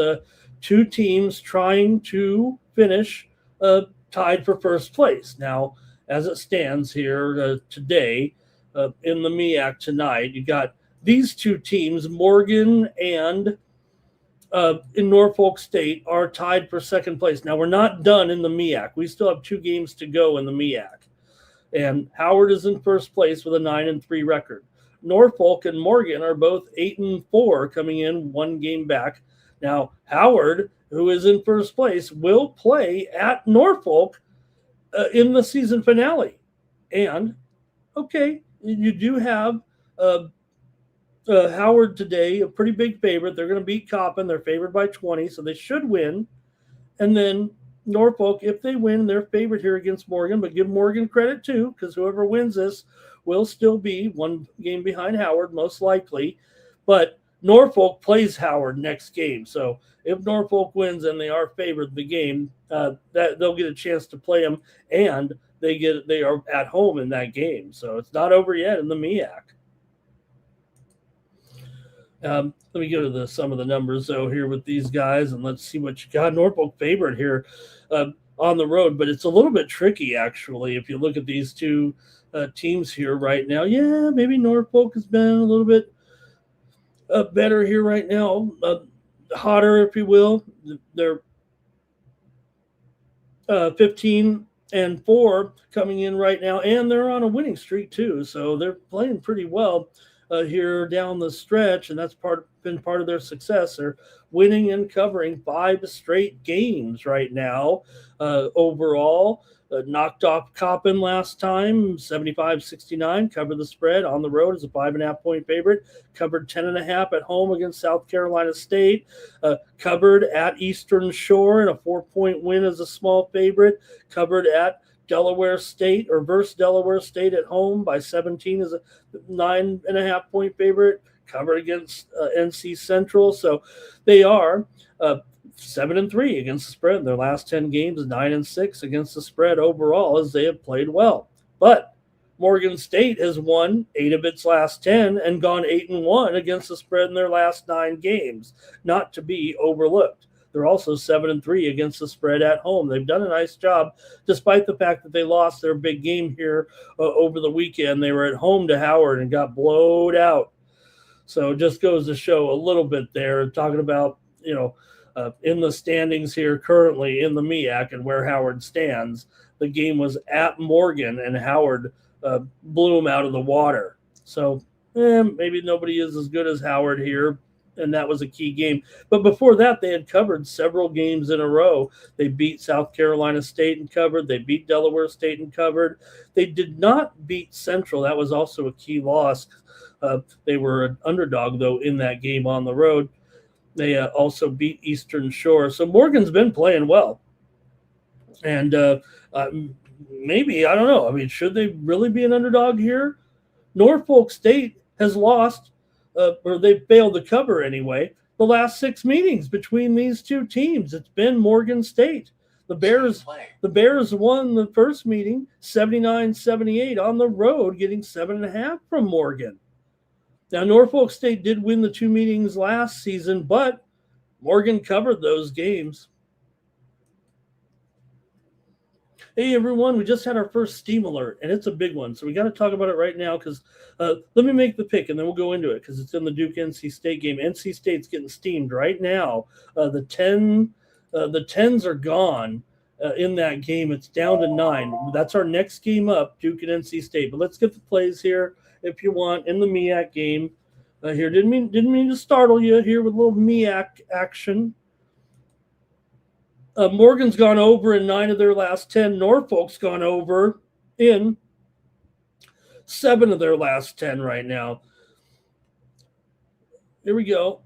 S2: 2 teams trying to finish tied for first place. Now, as it stands here today, in the MEAC tonight, you got these 2 teams, Morgan and in Norfolk State, are tied for second place. Now, we're not done in the MEAC. We still have 2 games to go in the MEAC. And Howard is in first place with a 9-3 record. Norfolk and Morgan are both 8-4, coming in 1 game back. Now, Howard, who is in first place, will play at Norfolk in the season finale. And, okay, you do have Howard today, a pretty big favorite. They're going to beat Coppin. They're favored by 20, so they should win. And then Norfolk, if they win, they're favored here against Morgan, but give Morgan credit too, because whoever wins this will still be 1 game behind Howard, most likely. But Norfolk plays Howard next game. So if Norfolk wins and they are favored the game, that they'll get a chance to play them, and they are at home in that game. So it's not over yet in the MEAC. Let me go to some of the numbers, though, here with these guys, and let's see what you got. Norfolk favorite here on the road, but it's a little bit tricky, actually, if you look at these 2 teams here right now. Yeah, maybe Norfolk has been a little bit better here right now, hotter, if you will. They're 15-4 coming in right now, and they're on a winning streak, too, so they're playing pretty well here down the stretch, and that's been part of their success. They're winning and covering 5 straight games right now. Overall, knocked off Coppin last time, 75-69, covered the spread on the road as a 5.5-point favorite, covered 10.5 at home against South Carolina State, covered at Eastern Shore in a 4-point win as a small favorite, covered at Delaware State or versus Delaware State at home by 17 as a 9.5-point favorite, covered against NC Central. So they are 7-3 against the spread in their last 10 games, 9-6 against the spread overall, as they have played well. But Morgan State has won 8 of its last 10 and gone 8-1 against the spread in their last 9 games, not to be overlooked. They're also 7-3 against the spread at home. They've done a nice job, despite the fact that they lost their big game here over the weekend. They were at home to Howard and got blowed out. So it just goes to show a little bit there, talking about, in the standings here currently in the MEAC and where Howard stands. The game was at Morgan, and Howard blew him out of the water. So maybe nobody is as good as Howard here, and that was a key game. But before that, they had covered several games in a row. They beat South Carolina State and covered. They beat Delaware State and covered. They did not beat Central. That was also a key loss. They were an underdog, though, in that game on the road. They also beat Eastern Shore. So Morgan's been playing well. And maybe, I don't know. I mean, should they really be an underdog here? Norfolk State has lost, or they failed to cover anyway, the last 6 meetings between these two teams. It's been Morgan State. The Bears won the first meeting 79-78 on the road, getting 7.5 from Morgan. Now, Norfolk State did win the 2 meetings last season, but Morgan covered those games. Hey, everyone, we just had our first Steam alert, and it's a big one. So we got to talk about it right now because let me make the pick, and then we'll go into it because it's in the Duke-NC State game. NC State's getting steamed right now. The 10s are gone in that game. It's down to 9. That's our next game up, Duke and NC State. But let's get the plays here if you want in the MEAC game. Here, didn't mean to startle you here with a little MEAC action. Morgan's gone over in 9 of their last 10. Norfolk's gone over in 7 of their last 10 right now. Here we go.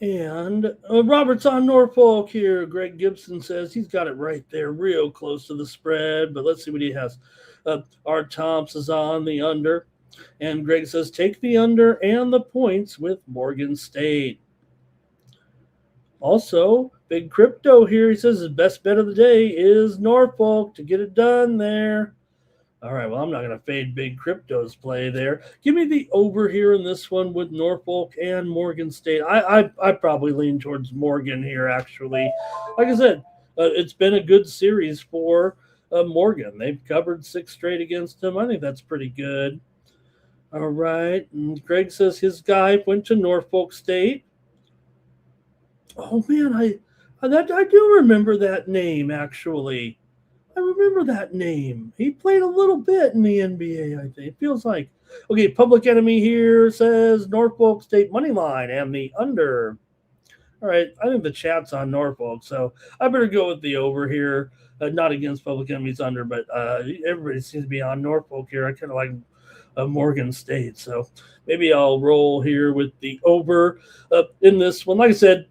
S2: And Robert's on Norfolk here. Greg Gibson says he's got it right there, real close to the spread. But let's see what he has. Art Thompson's on the under. And Greg says take the under and the points with Morgan State. Also, Big Crypto here. He says his best bet of the day is Norfolk to get it done there. All right, well, I'm not going to fade Big Crypto's play there. Give me the over here in this one with Norfolk and Morgan State. I probably lean towards Morgan here, actually. Like I said, it's been a good series for Morgan. They've covered 6 straight against them. I think that's pretty good. All right, and Greg says his guy went to Norfolk State. Oh, man, I do remember that name, actually. I remember that name. He played a little bit in the NBA, I think. It feels like. Okay, Public Enemy here says Norfolk State money line and the under. All right, I think the chat's on Norfolk, so I better go with the over here. Not against Public Enemy's under, but everybody seems to be on Norfolk here. I kind of like Morgan State, so maybe I'll roll here with the over in this one. Like I said,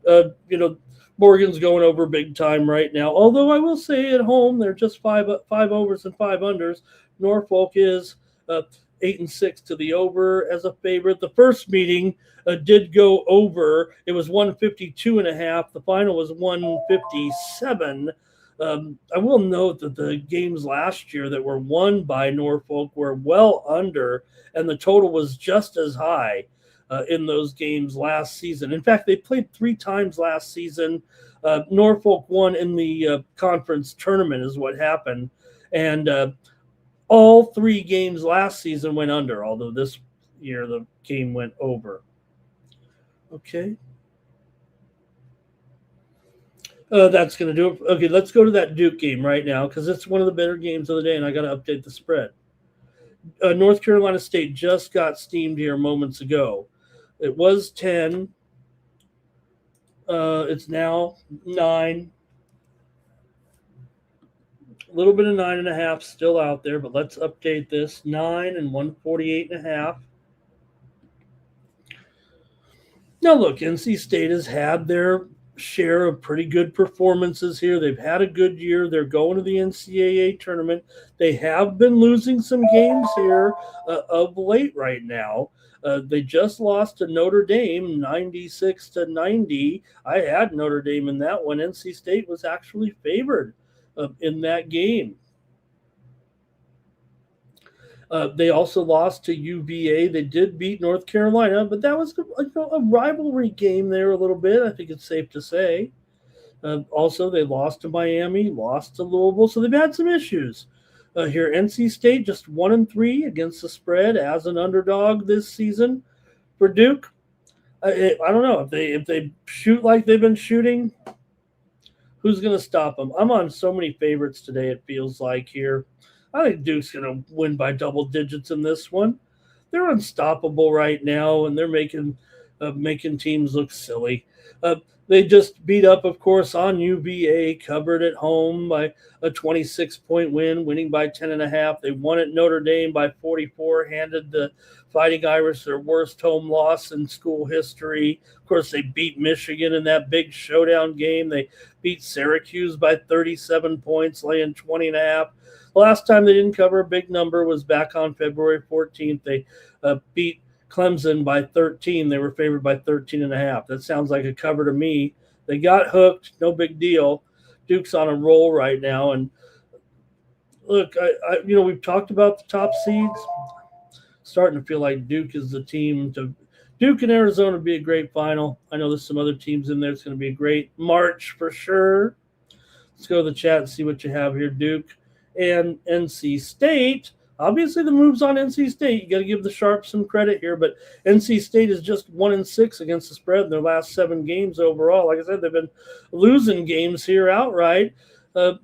S2: Morgan's going over big time right now. Although I will say at home they're just five overs and 5 unders. Norfolk is 8-6 to the over as a favorite. The first meeting did go over. It was 152.5. The final was 157. I will note that the games last year that were won by Norfolk were well under, and the total was just as high in those games last season. In fact, they played 3 times last season. Norfolk won in the conference tournament is what happened, and all 3 games last season went under, although this year the game went over. Okay. That's going to do it. Okay, let's go to that Duke game right now because it's one of the better games of the day, and I got to update the spread. North Carolina State just got steamed here moments ago. It was 10. It's now 9. A little bit of 9.5 still out there, but let's update this. 9 and 148.5. Now, look, NC State has had their share of pretty good performances here. They've had a good year. They're going to the NCAA tournament. They have been losing some games here of late right now. They just lost to Notre Dame 96-90. I had Notre Dame in that one. NC State was actually favored in that game. They also lost to UVA. They did beat North Carolina, but that was a rivalry game there a little bit, I think it's safe to say. Also, they lost to Miami, lost to Louisville, so they've had some issues. Here, NC State just 1-3 against the spread as an underdog this season. For Duke, I don't know if they shoot like they've been shooting. Who's going to stop them? I'm on so many favorites today, it feels like here. I think Duke's going to win by double digits in this one. They're unstoppable right now, and they're making teams look silly. They just beat up, of course, on UVA, covered at home by a 26-point win, winning by 10.5. They won at Notre Dame by 44, handed the Fighting Irish their worst home loss in school history. Of course, they beat Michigan in that big showdown game. They beat Syracuse by 37 points, laying 20.5. The last time they didn't cover a big number was back on February 14th. They beat Clemson by 13. They were favored by 13.5. That sounds like a cover to me. They got hooked. No big deal. Duke's on a roll right now. And look, we've talked about the top seeds. Starting to feel like Duke is the team to. Duke and Arizona would be a great final. I know there's some other teams in there. It's going to be a great March for sure. Let's go to the chat and see what you have here. Duke and NC State. Obviously, the moves on NC State. You got to give the Sharps some credit here, but NC State is just 1-6 against the spread in their last 7 games overall. Like I said, they've been losing games here outright by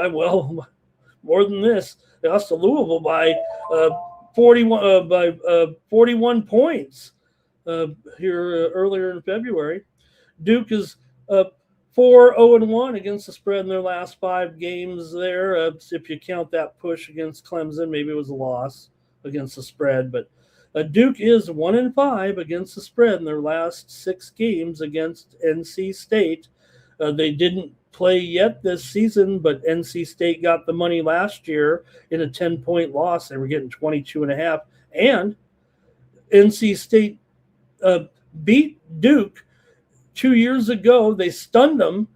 S2: more than this. They lost to Louisville by 41 points here earlier in February. Duke is 4-0-1 against the spread in their last 5 games there. If you count that push against Clemson, maybe it was a loss against the spread. But Duke is 1-5 against the spread in their last 6 games against NC State. They didn't play yet this season, but NC State got the money last year in a 10-point loss. They were getting 22.5. And NC State beat Duke 2 years ago. They stunned them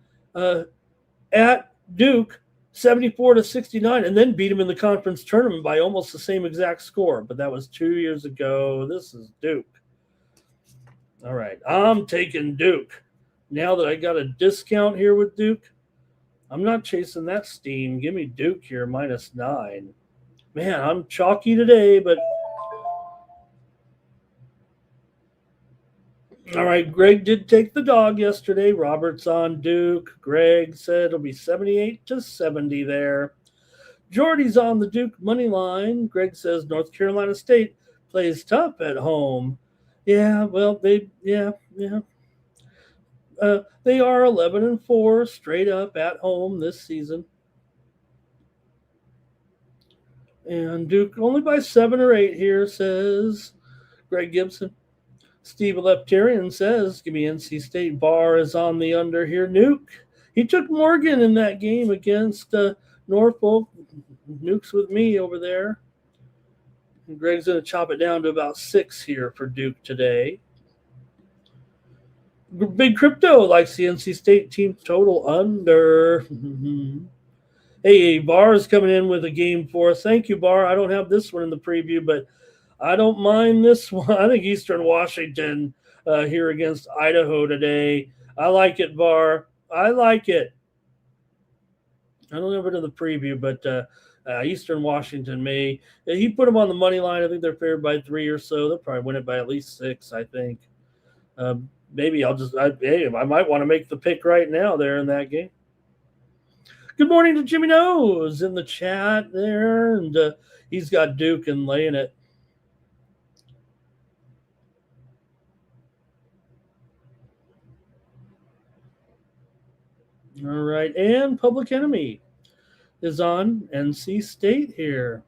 S2: at Duke 74-69 and then beat them in the conference tournament by almost the same exact score. But that was 2 years ago. This is Duke. All right, I'm taking Duke. Now that I got a discount here with Duke, I'm not chasing that steam. Give me Duke here, -9. Man, I'm chalky today, but all right, Greg did take the dog yesterday. Robert's on Duke. Greg said it'll be 78-70 there. Jordy's on the Duke money line. Greg says North Carolina State plays tough at home. Yeah, well, they are 11-4 straight up at home this season. And Duke only by 7 or 8 here, says Greg Gibson. Steve Leptarian says, give me NC State. Barr is on the under here. Nuke. He took Morgan in that game against Norfolk. Nuke's with me over there. And Greg's going to chop it down to about 6 here for Duke today. Big Crypto likes the NC State team total under. Hey, Barr is coming in with a game for us. Thank you, Barr. I don't have this one in the preview, but I don't mind this one. I think Eastern Washington here against Idaho today. I like it, Barr. I like it. I don't have it in the preview, but Eastern Washington may. He put them on the money line. I think they're favored by 3 or so. They'll probably win it by at least 6, I think. Maybe I might want to make the pick right now there in that game. Good morning to Jimmy Nose in the chat there, and he's got Duke and laying it. All right, and Public Enemy is on NC State here.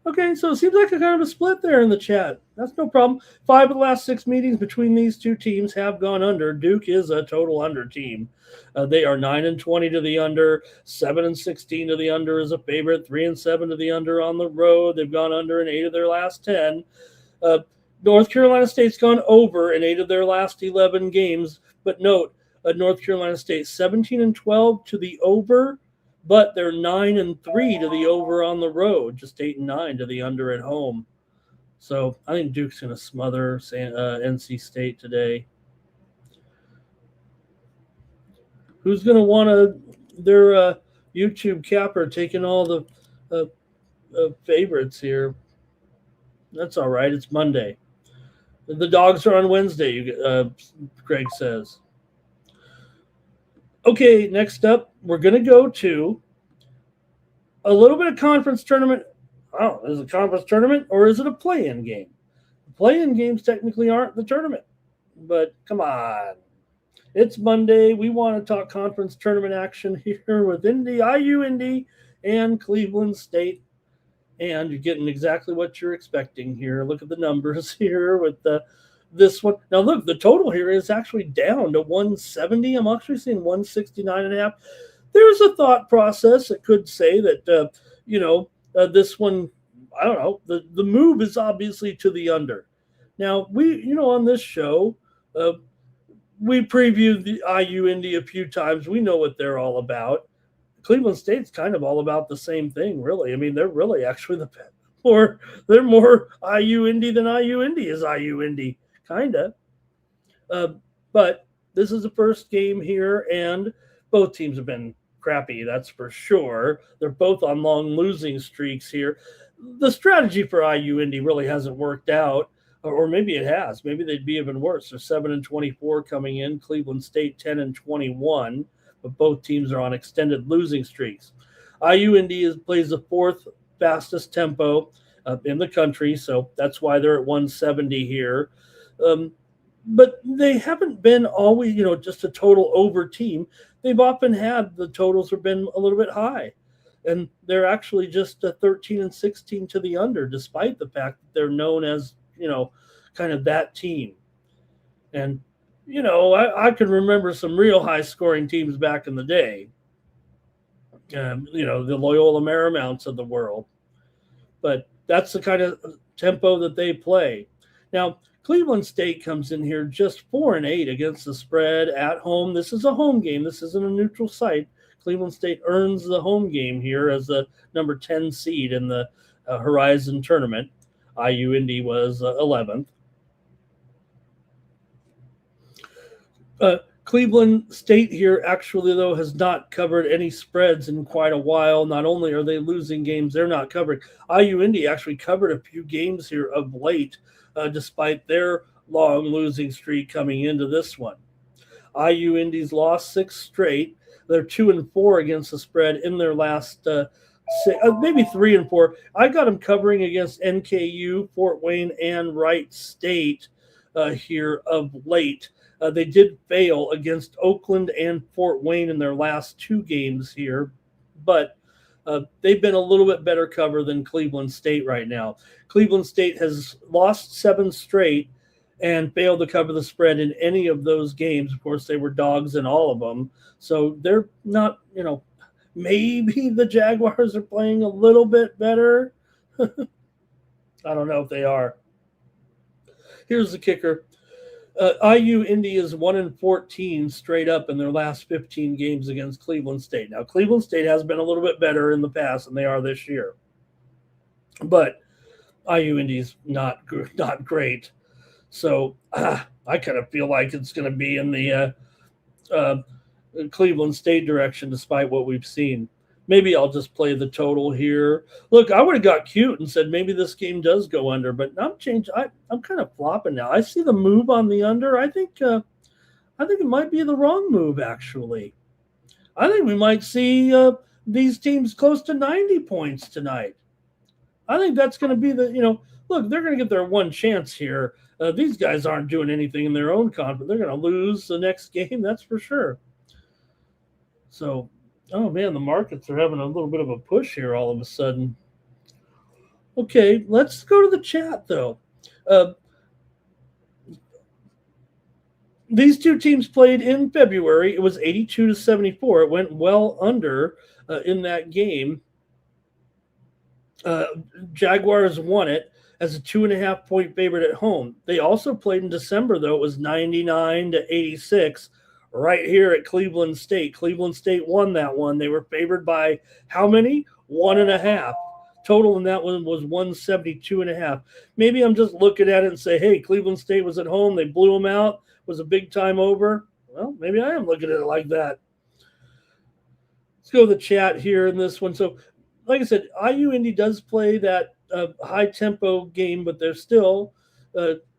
S2: Okay, so it seems like a kind of a split there in the chat. That's no problem. 5 of the last 6 meetings between these two teams have gone under. Duke is a total under team. They are 9-20 to the under, 7-16 to the under as a favorite, 3-7 to the under on the road. They've gone under in 8 of their last 10. North Carolina State's gone over in 8 of their last 11 games. But note, North Carolina State 17-12 to the over, but they're 9-3 to the over on the road, just 8-9 to the under at home. So I think Duke's going to smother NC State today. Who's going to want their YouTube capper taking all the favorites here? That's all right. It's Monday. The dogs are on Wednesday, Greg says. Okay, next up, we're going to go to a little bit of conference tournament. Oh, is it a conference tournament or is it a play-in game? The play-in games technically aren't the tournament, but come on. It's Monday. We want to talk conference tournament action here with IU Indy, and Cleveland State. And you're getting exactly what you're expecting here. Look at the numbers here with this one. Now, look, the total here is actually down to 170. I'm actually seeing 169.5. There's a thought process that could say that, this one, I don't know, the move is obviously to the under. Now, on this show, we previewed the IU Indy a few times. We know what they're all about. Cleveland State's kind of all about the same thing, really. I mean, they're really actually they're more IU Indy than IU Indy is IU Indy, kind of. But this is the first game here, and both teams have been crappy, that's for sure. They're both on long losing streaks here. The strategy for IU Indy really hasn't worked out, or maybe it has. Maybe they'd be even worse. They're 7-24 coming in. Cleveland State 10-21. But both teams are on extended losing streaks. IU Indy plays the fourth fastest tempo in the country, so that's why they're at 170 here. But they haven't been always, just a total over team. They've often had the totals have been a little bit high, and they're actually just 13-16 to the under, despite the fact that they're known as, kind of that team. And I can remember some real high-scoring teams back in the day. The Loyola Marimounts of the world. But that's the kind of tempo that they play. Now, Cleveland State comes in here just 4-8 against the spread at home. This is a home game. This isn't a neutral site. Cleveland State earns the home game here as the number 10 seed in the Horizon tournament. IU Indy was 11th. Cleveland State here actually, though, has not covered any spreads in quite a while. Not only are they losing games, they're not covering. IU Indy actually covered a few games here of late, despite their long losing streak coming into this one. IU Indy's lost 6 straight. They're 2-4 against the spread in their last maybe 3-4. I got them covering against NKU, Fort Wayne, and Wright State here of late. They did fail against Oakland and Fort Wayne in their last 2 games here, but they've been a little bit better cover than Cleveland State right now. Cleveland State has lost 7 straight and failed to cover the spread in any of those games. Of course, they were dogs in all of them, so they're not, maybe the Jaguars are playing a little bit better. I don't know if they are. Here's the kicker. IU Indy is 1-14 straight up in their last 15 games against Cleveland State. Now, Cleveland State has been a little bit better in the past than they are this year. But IU Indy's not great. So I kind of feel like it's going to be in the Cleveland State direction despite what we've seen. Maybe I'll just play the total here. Look, I would have got cute and said maybe this game does go under, but I'm changed. I'm kind of flopping now. I see the move on the under. I think it might be the wrong move, actually. I think we might see these teams close to 90 points tonight. I think that's going to be look, they're going to get their one chance here. These guys aren't doing anything in their own conference. They're going to lose the next game, that's for sure. So, oh, man, the markets are having a little bit of a push here all of a sudden. Okay, let's go to the chat, though. These two teams played in February. It was 82-74. It went well under in that game. Jaguars won it as a 2.5-point favorite at home. They also played in December, though. It was 99-86. right here at Cleveland State. Cleveland State won that one. They were favored by how many? 1.5. Total in that one was 172.5. Maybe I'm just looking at it and say, hey, Cleveland State was at home. They blew them out. Was a big time over. Well, maybe I am looking at it like that. Let's go to the chat here in this one. So, like I said, IU Indy does play that high tempo game, but they're still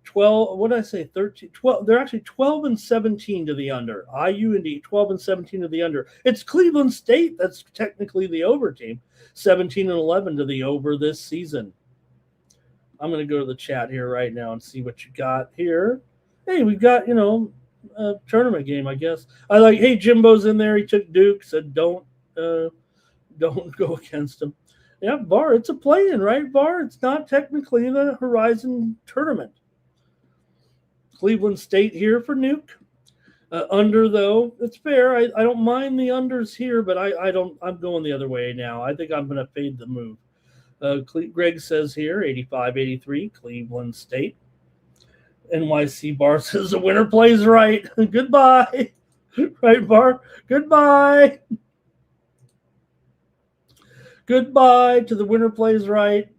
S2: 12. What did I say? 13, 12. They're actually 12-17 to the under. IU Indy 12-17 to the under. It's Cleveland State that's technically the over team. 17-11 to the over this season. I'm going to go to the chat here right now and see what you got here. Hey, we've got, a tournament game, I guess. I like, hey, Jimbo's in there. He took Duke, said don't go against him. Yeah, Bar, it's a play-in, right, Bar? It's not technically the Horizon tournament. Cleveland State here for Nuke. Under, though, it's fair. I don't mind the unders here, but I'm going the other way now. I think I'm going to fade the move. Greg says here, 85-83, Cleveland State. NYC Bar says the winner plays right. Goodbye. Right, Bar? Goodbye. Goodbye to the winner plays right.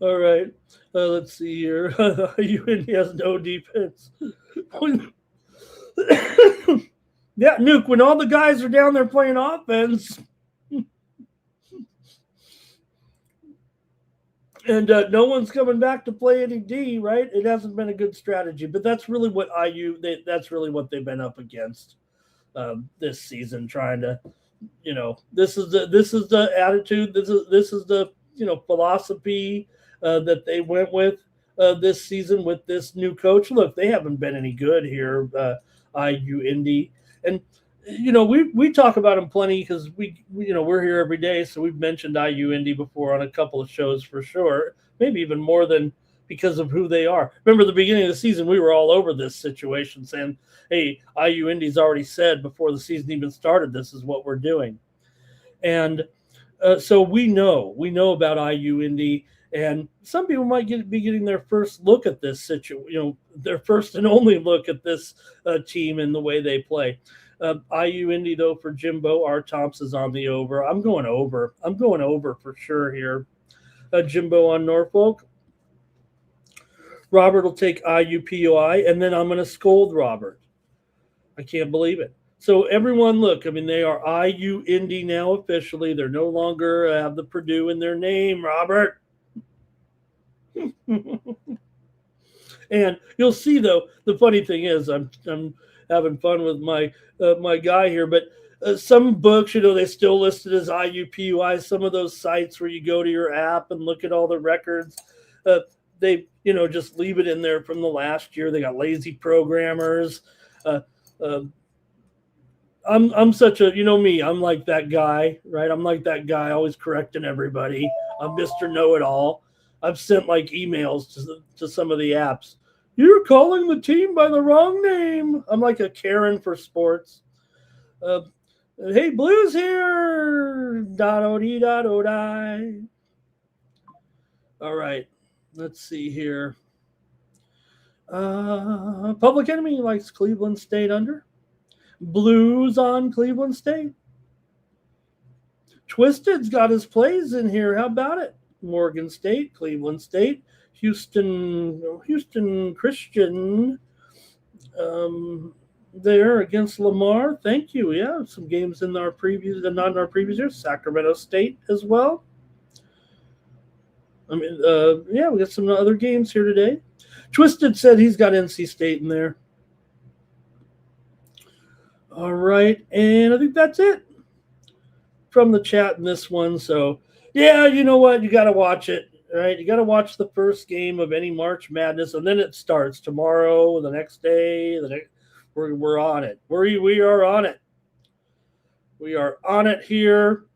S2: All right. Let's see here. UND has no defense. Yeah, Nuke, when all the guys are down there playing offense and no one's coming back to play any D, right? It hasn't been a good strategy, but that's really what that's really what they've been up against this season, trying to, this is the attitude, this is the philosophy that they went with this season with this new coach. Look, they haven't been any good here, IU Indy, and we talk about them plenty because we're here every day, so we've mentioned IU Indy before on a couple of shows for sure, maybe even more than because of who they are. Remember the beginning of the season, we were all over this situation saying, hey, IU Indy's already said before the season even started, this is what we're doing. And so we know about IU Indy, and some people might be getting their first look at this situation, their first and only look at this team and the way they play. IU Indy, though, for Jimbo, R. Thompson's on the over. I'm going over for sure here. Jimbo on Norfolk. Robert will take IUPUI, and then I'm going to scold Robert. I can't believe it. So everyone, look, they are IU Indy now officially. They're no longer have the Purdue in their name, Robert. And you'll see, though, the funny thing is I'm having fun with my guy here, but some books, they still listed as IUPUI. Some of those sites where you go to your app and look at all the records, they just leave it in there from the last year. They got lazy programmers. I'm such a, me, I'm like that guy, right? I'm like that guy always correcting everybody. I'm Mr. Know-It-All. I've sent emails to some of the apps. You're calling the team by the wrong name. I'm like a Karen for sports. Hey, Blues here. Da-do-dee-da-do-die. All right. Let's see here. Public Enemy likes Cleveland State under. Blues on Cleveland State. Twisted's got his plays in here. How about it? Morgan State, Cleveland State, Houston Christian there against Lamar. Thank you. Yeah, some games in our previews and not in our previews here. Sacramento State as well. Yeah, we got some other games here today. Twisted said he's got NC State in there. All right, and I think that's it from the chat in this one. So, yeah, you know what? You got to watch it, right? You got to watch the first game of any March Madness, and then it starts tomorrow, the next day. We're on it. We are on it. We are on it here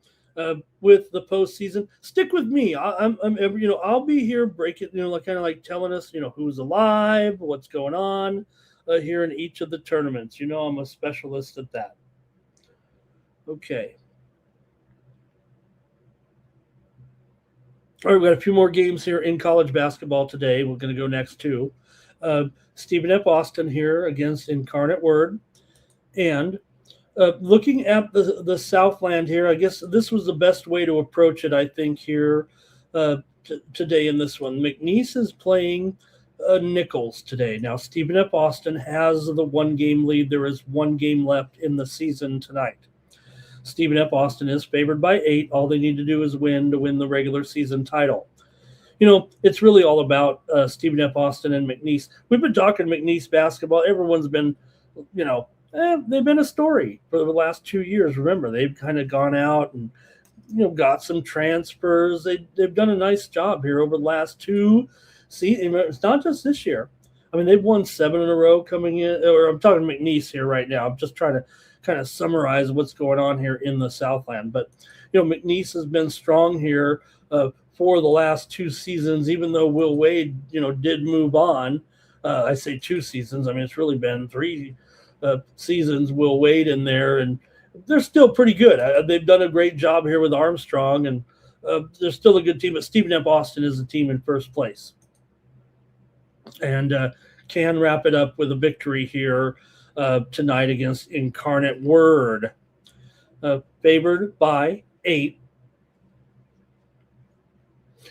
S2: with the postseason. Stick with me. I'll be here breaking, like telling us, who's alive, what's going on here in each of the tournaments. I'm a specialist at that. Okay. All right, we got a few more games here in college basketball today. We're going to go next too. Stephen F. Austin here against Incarnate Word. And looking at the Southland here, I guess this was the best way to approach it, I think, here today in this one. McNeese is playing Nichols today. Now, Stephen F. Austin has the 1-game lead. There is 1 game left in the season tonight. Stephen F. Austin is favored by 8. All they need to do is win to win the regular season title. You know, it's really all about Stephen F. Austin and McNeese. We've been talking McNeese basketball. Everyone's been, you know, they've been a story for the last 2 years. Remember, they've kind of gone out and, you know, got some transfers. They've done a nice job here over the last 2 seasons. It's not just this year. I mean, they've won 7 in a row coming in. Or I'm talking McNeese here right now. I'm just trying to kind of summarize what's going on here in the Southland. But, you know, McNeese has been strong here for the last 2 seasons, even though Will Wade, you know, did move on. I say 2 seasons. I mean, it's really been 3 seasons, Will Wade in there, and they're still pretty good. They've done a great job here with Armstrong, and they're still a good team. But Stephen F. Austin is the team in first place, and can wrap it up with a victory here tonight against Incarnate Word, favored by 8.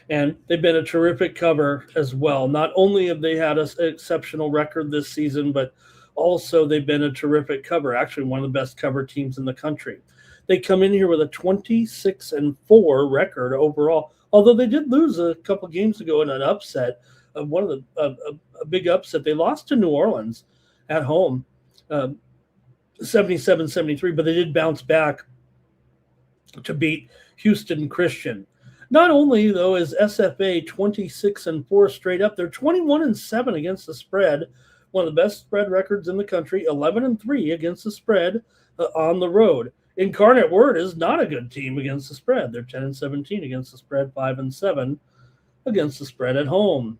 S2: And they've been a terrific cover as well. Not only have they had an exceptional record this season, but also they've been a terrific cover, actually one of the best cover teams in the country. They come in here with a 26-4 record overall, although they did lose a couple games ago in an upset, a big upset. They lost to New Orleans at home, 77-73, but they did bounce back to beat Houston Christian. Not only, though, is SFA 26-4 straight up, they're 21-7 against the spread, one of the best spread records in the country, 11-3 against the spread on the road. Incarnate Word is not a good team against the spread. They're 10-17 against the spread, 5-7 against the spread at home.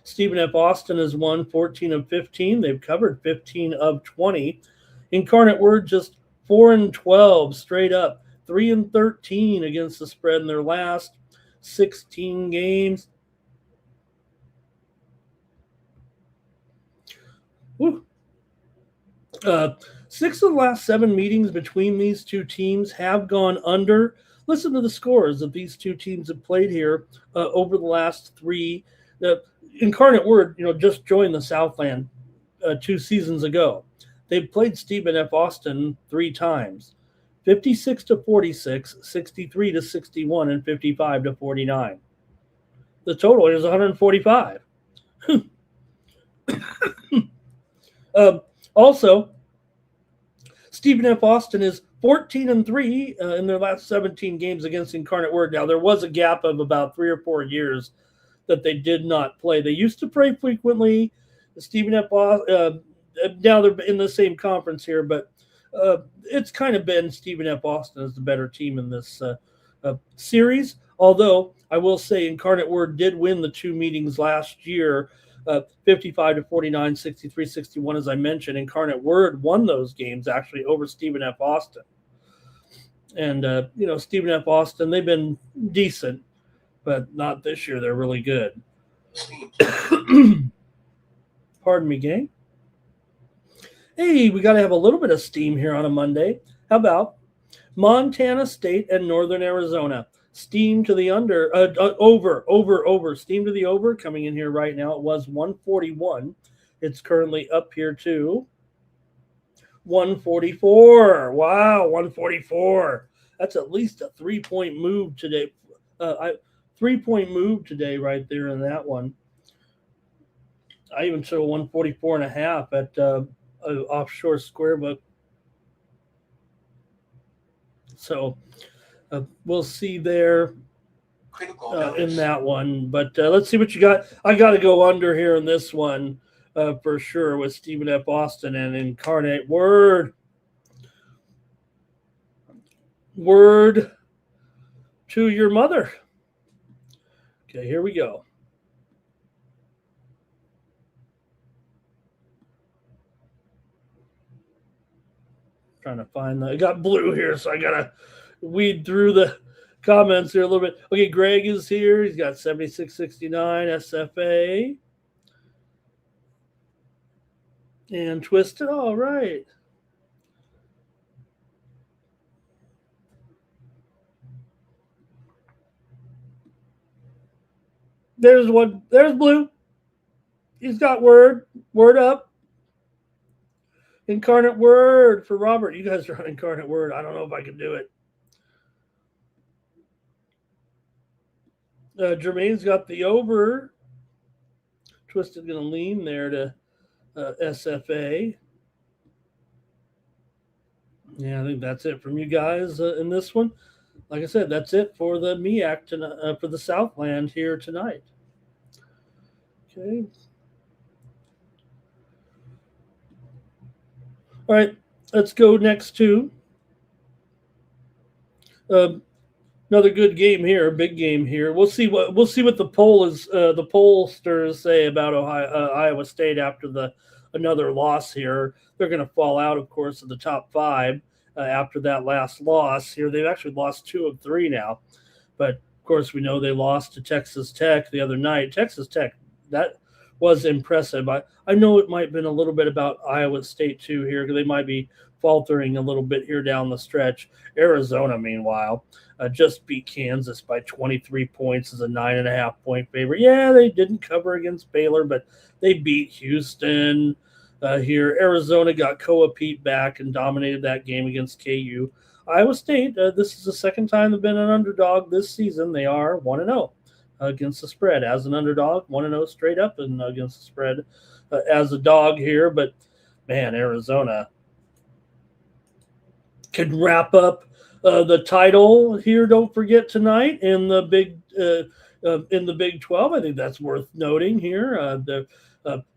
S2: Stephen F. Austin has won 14 of 15. They've covered 15 of 20. Incarnate Word just 4-12 straight up, 3-13 against the spread in their last 16 games. Woo. 6 of the last 7 meetings between these 2 teams have gone under. Listen to the scores that these 2 teams have played here over the last 3. Incarnate Word, you know, just joined the Southland 2 seasons ago. They've played Stephen F. Austin 3 times. 56-46, 63-61, and 55-49. The total is 145. Also, Stephen F. Austin is 14-3 in their last 17 games against Incarnate Word. Now, there was a gap of about 3 or 4 years that they did not play. They used to play frequently. Stephen F. Austin, now they're in the same conference here, but it's kind of been Stephen F. Austin as the better team in this series. Although I will say Incarnate Word did win the 2 meetings last year, 55-49, 63-61, as I mentioned. Incarnate Word won those games actually over Stephen F. Austin. And, you know, Stephen F. Austin, they've been decent, but not this year. They're really good. Pardon me, gang. Hey, we got to have a little bit of steam here on a Monday. How about Montana State and Northern Arizona? Steam to the under, over. Steam to the over coming in here right now. It was 141. It's currently up here to 144. Wow, 144. That's at least a 3-point move today. 3-point move today right there in that one. I even show 144.5 at Offshore Square Book. So we'll see there in that one. But let's see what you got. I got to go under here in this one for sure with Stephen F. Austin and Incarnate Word. Word to your mother. Okay, here we go. Trying to find I got blue here, so I gotta weed through the comments here a little bit. Okay, Greg is here. He's got 76.69 SFA. And twisted. All right. There's one. There's Blue. He's got word. Word up. Incarnate word for Robert. You guys are on incarnate word. I don't know if I can do it. Jermaine's got the over. Twisted going to lean there to SFA. Yeah, I think that's it from you guys in this one. Like I said, that's it for the MEAC for the Southland here tonight. Okay. All right, let's go next to another good game here, big game here. We'll see what the pollsters say about Iowa State after the another loss here. They're going to fall out, of course, of the top five after that last loss here. They've actually lost 2 of 3 now, but of course we know they lost to Texas Tech the other night. Texas Tech, that was impressive. I know it might have been a little bit about Iowa State too here, because they might be faltering a little bit here down the stretch. Arizona, meanwhile, just beat Kansas by 23 points as a 9.5-point favorite. Yeah, they didn't cover against Baylor, but they beat Houston here. Arizona got Koa Pete back and dominated that game against KU. Iowa State, this is the second time they've been an underdog this season. They are 1-0 against the spread as an underdog, 1-0 straight up and against the spread as a dog here. But man, Arizona can wrap up the title here. Don't forget tonight in the Big 12. I think that's worth noting here. The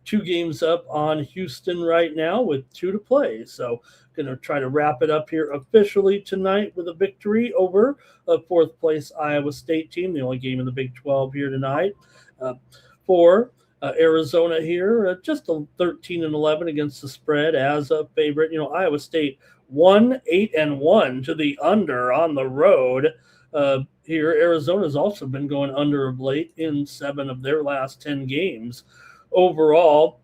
S2: 2 games up on Houston right now with 2 to play. So going to try to wrap it up here officially tonight with a victory over a 4th place Iowa State team, the only game in the Big 12 here tonight. For Arizona here, just a 13-11 against the spread as a favorite. Iowa State 1-8-1 to the under on the road. Here, Arizona's also been going under of late in 7 of their last 10 games. Overall,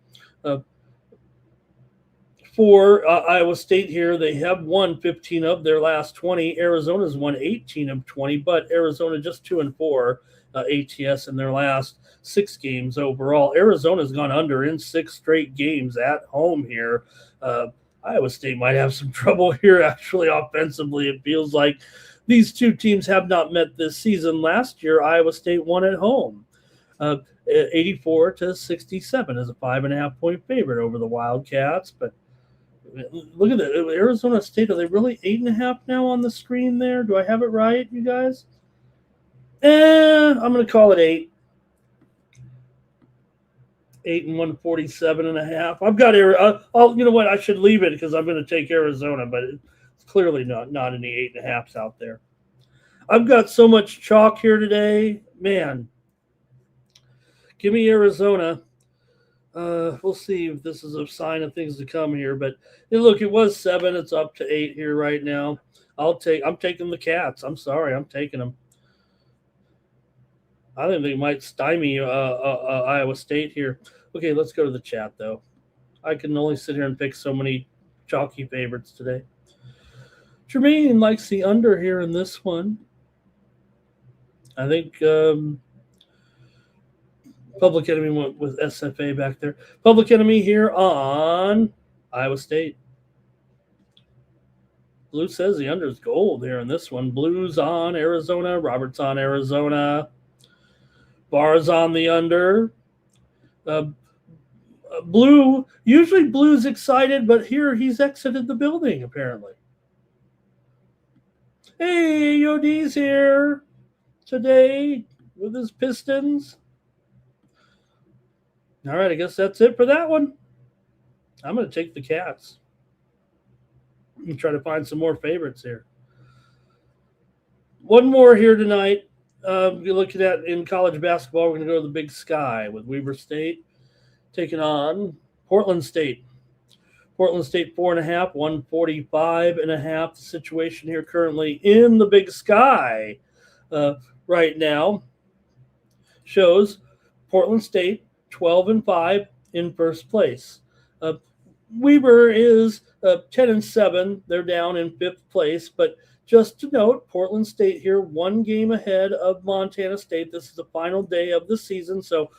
S2: for Iowa State here, they have won 15 of their last 20. Arizona's won 18 of 20, but Arizona just 2-4 ATS in their last 6 games overall. Arizona's gone under in 6 straight games at home here. Iowa State might have some trouble here, actually, offensively. It feels like these 2 teams have not met this season. Last year, Iowa State won at home. 84-67 as a 5.5-point favorite over the Wildcats. But look at that. Arizona State, are they really 8.5 now on the screen there? Do I have it right, you guys? I'm going to call it 8. 8 and 147.5. I've got you know what? I should leave it because I'm going to take Arizona, but it's clearly not any 8.5s out there. I've got so much chalk here today, man. Give me Arizona. We'll see if this is a sign of things to come here. But look, it was 7. It's up to 8 here right now. I'm taking the Cats. I'm sorry, I'm taking them. I think they might stymie Iowa State here. Okay, let's go to the chat, though. I can only sit here and pick so many chalky favorites today. Jermaine likes the under here in this one. I think Public Enemy went with SFA back there. Public Enemy here on Iowa State. Blue says the under is gold here in this one. Blue's on Arizona. Robert's on Arizona. Bar's on the under. Blue, usually Blue's excited, but here he's exited the building, apparently. Hey, Yodi's here today with his Pistons. All right, I guess that's it for that one. I'm going to take the Cats and try to find some more favorites here. One more here tonight. You're looking at in college basketball, we're going to go to the Big Sky with Weber State taking on Portland State. Portland State 4.5, 145.5. The situation here currently in the Big Sky right now shows Portland State 12-5 in first place. Weber is 10-7. They're down in 5th place, but just to note, Portland State here, 1 game ahead of Montana State. This is the final day of the season, so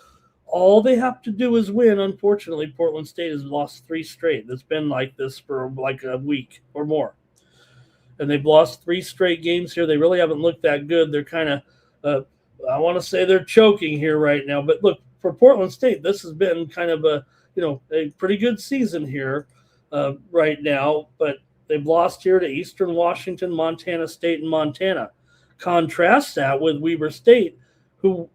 S2: all they have to do is win. Unfortunately, Portland State has lost 3 straight. It's been like this for like a week or more. And they've lost 3 straight games here. They really haven't looked that good. They're kind of, I want to say they're choking here right now. But look, for Portland State, this has been kind of a pretty good season here right now. But they've lost here to Eastern Washington, Montana State, and Montana. Contrast that with Weber State, who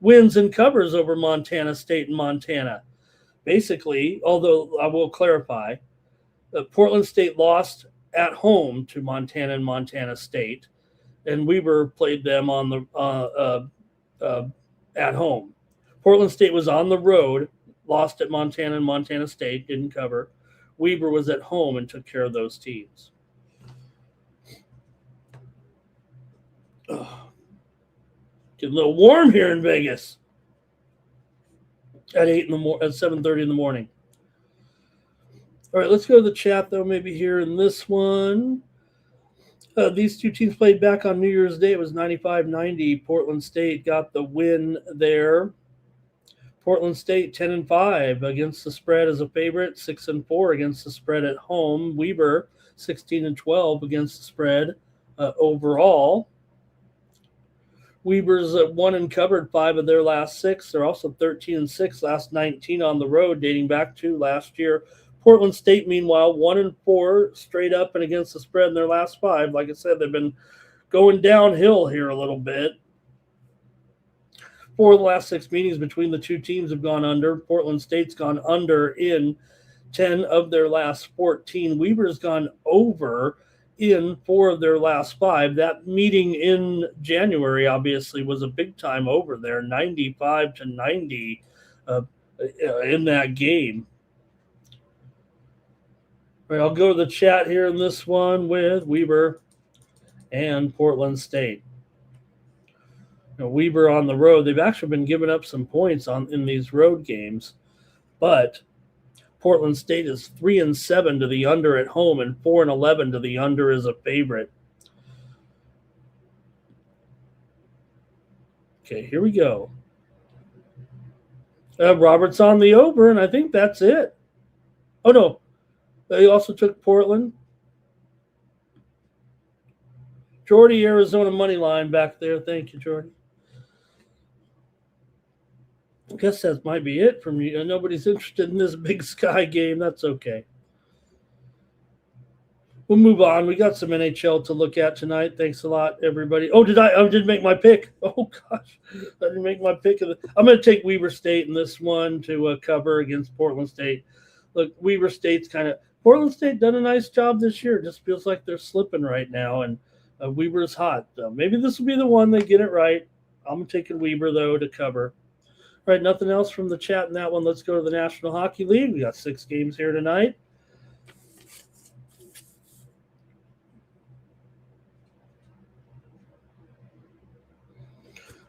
S2: wins and covers over Montana State and Montana. Basically, although I will clarify, Portland State lost at home to Montana and Montana State, and Weber played them on the at home. Portland State was on the road, lost at Montana and Montana State, didn't cover. Weber was at home and took care of those teams. Getting a little warm here in Vegas at 7:30 in the morning. All right, let's go to the chat though. Maybe here in this one, these 2 teams played back on New Year's Day. It was 95-90. Portland State got the win there. Portland State 10-5 against the spread as a favorite, 6-4 against the spread at home. Weber 16-12 against the spread overall. Weber's won and covered 5 of their last 6. They're also 13-6, last 19 on the road, dating back to last year. Portland State, meanwhile, 1-4 straight up and against the spread in their last 5. Like I said, they've been going downhill here a little bit. 4 of the last 6 meetings between the 2 teams have gone under. Portland State's gone under in 10 of their last 14. Weber's gone over in 4 of their last 5. That meeting in January obviously was a big time over there, 95-90 in that game. All right, I'll go to the chat here in this one with Weber and Portland State. Weber on the road, they've actually been giving up some points in these road games, but Portland State is 3-7 to the under at home and 4-11 to the under as a favorite. Okay, here we go. Robert's on the over, and I think that's it. Oh, no. They also took Portland. Jordy, Arizona money line back there. Thank you, Jordy. I guess that might be it from you. Nobody's interested in this Big Sky game. That's okay. We'll move on. We got some NHL to look at tonight. Thanks a lot, everybody. Oh, did I didn't make my pick. Oh, gosh. I didn't make my pick. I'm going to take Weber State in this one to cover against Portland State. Look, Weber State's Portland State done a nice job this year. It just feels like they're slipping right now, and Weber's hot. Maybe this will be the one they get it right. I'm taking Weber, though, to cover. All right, nothing else from the chat in that one. Let's go to the National Hockey League. We got 6 games here tonight.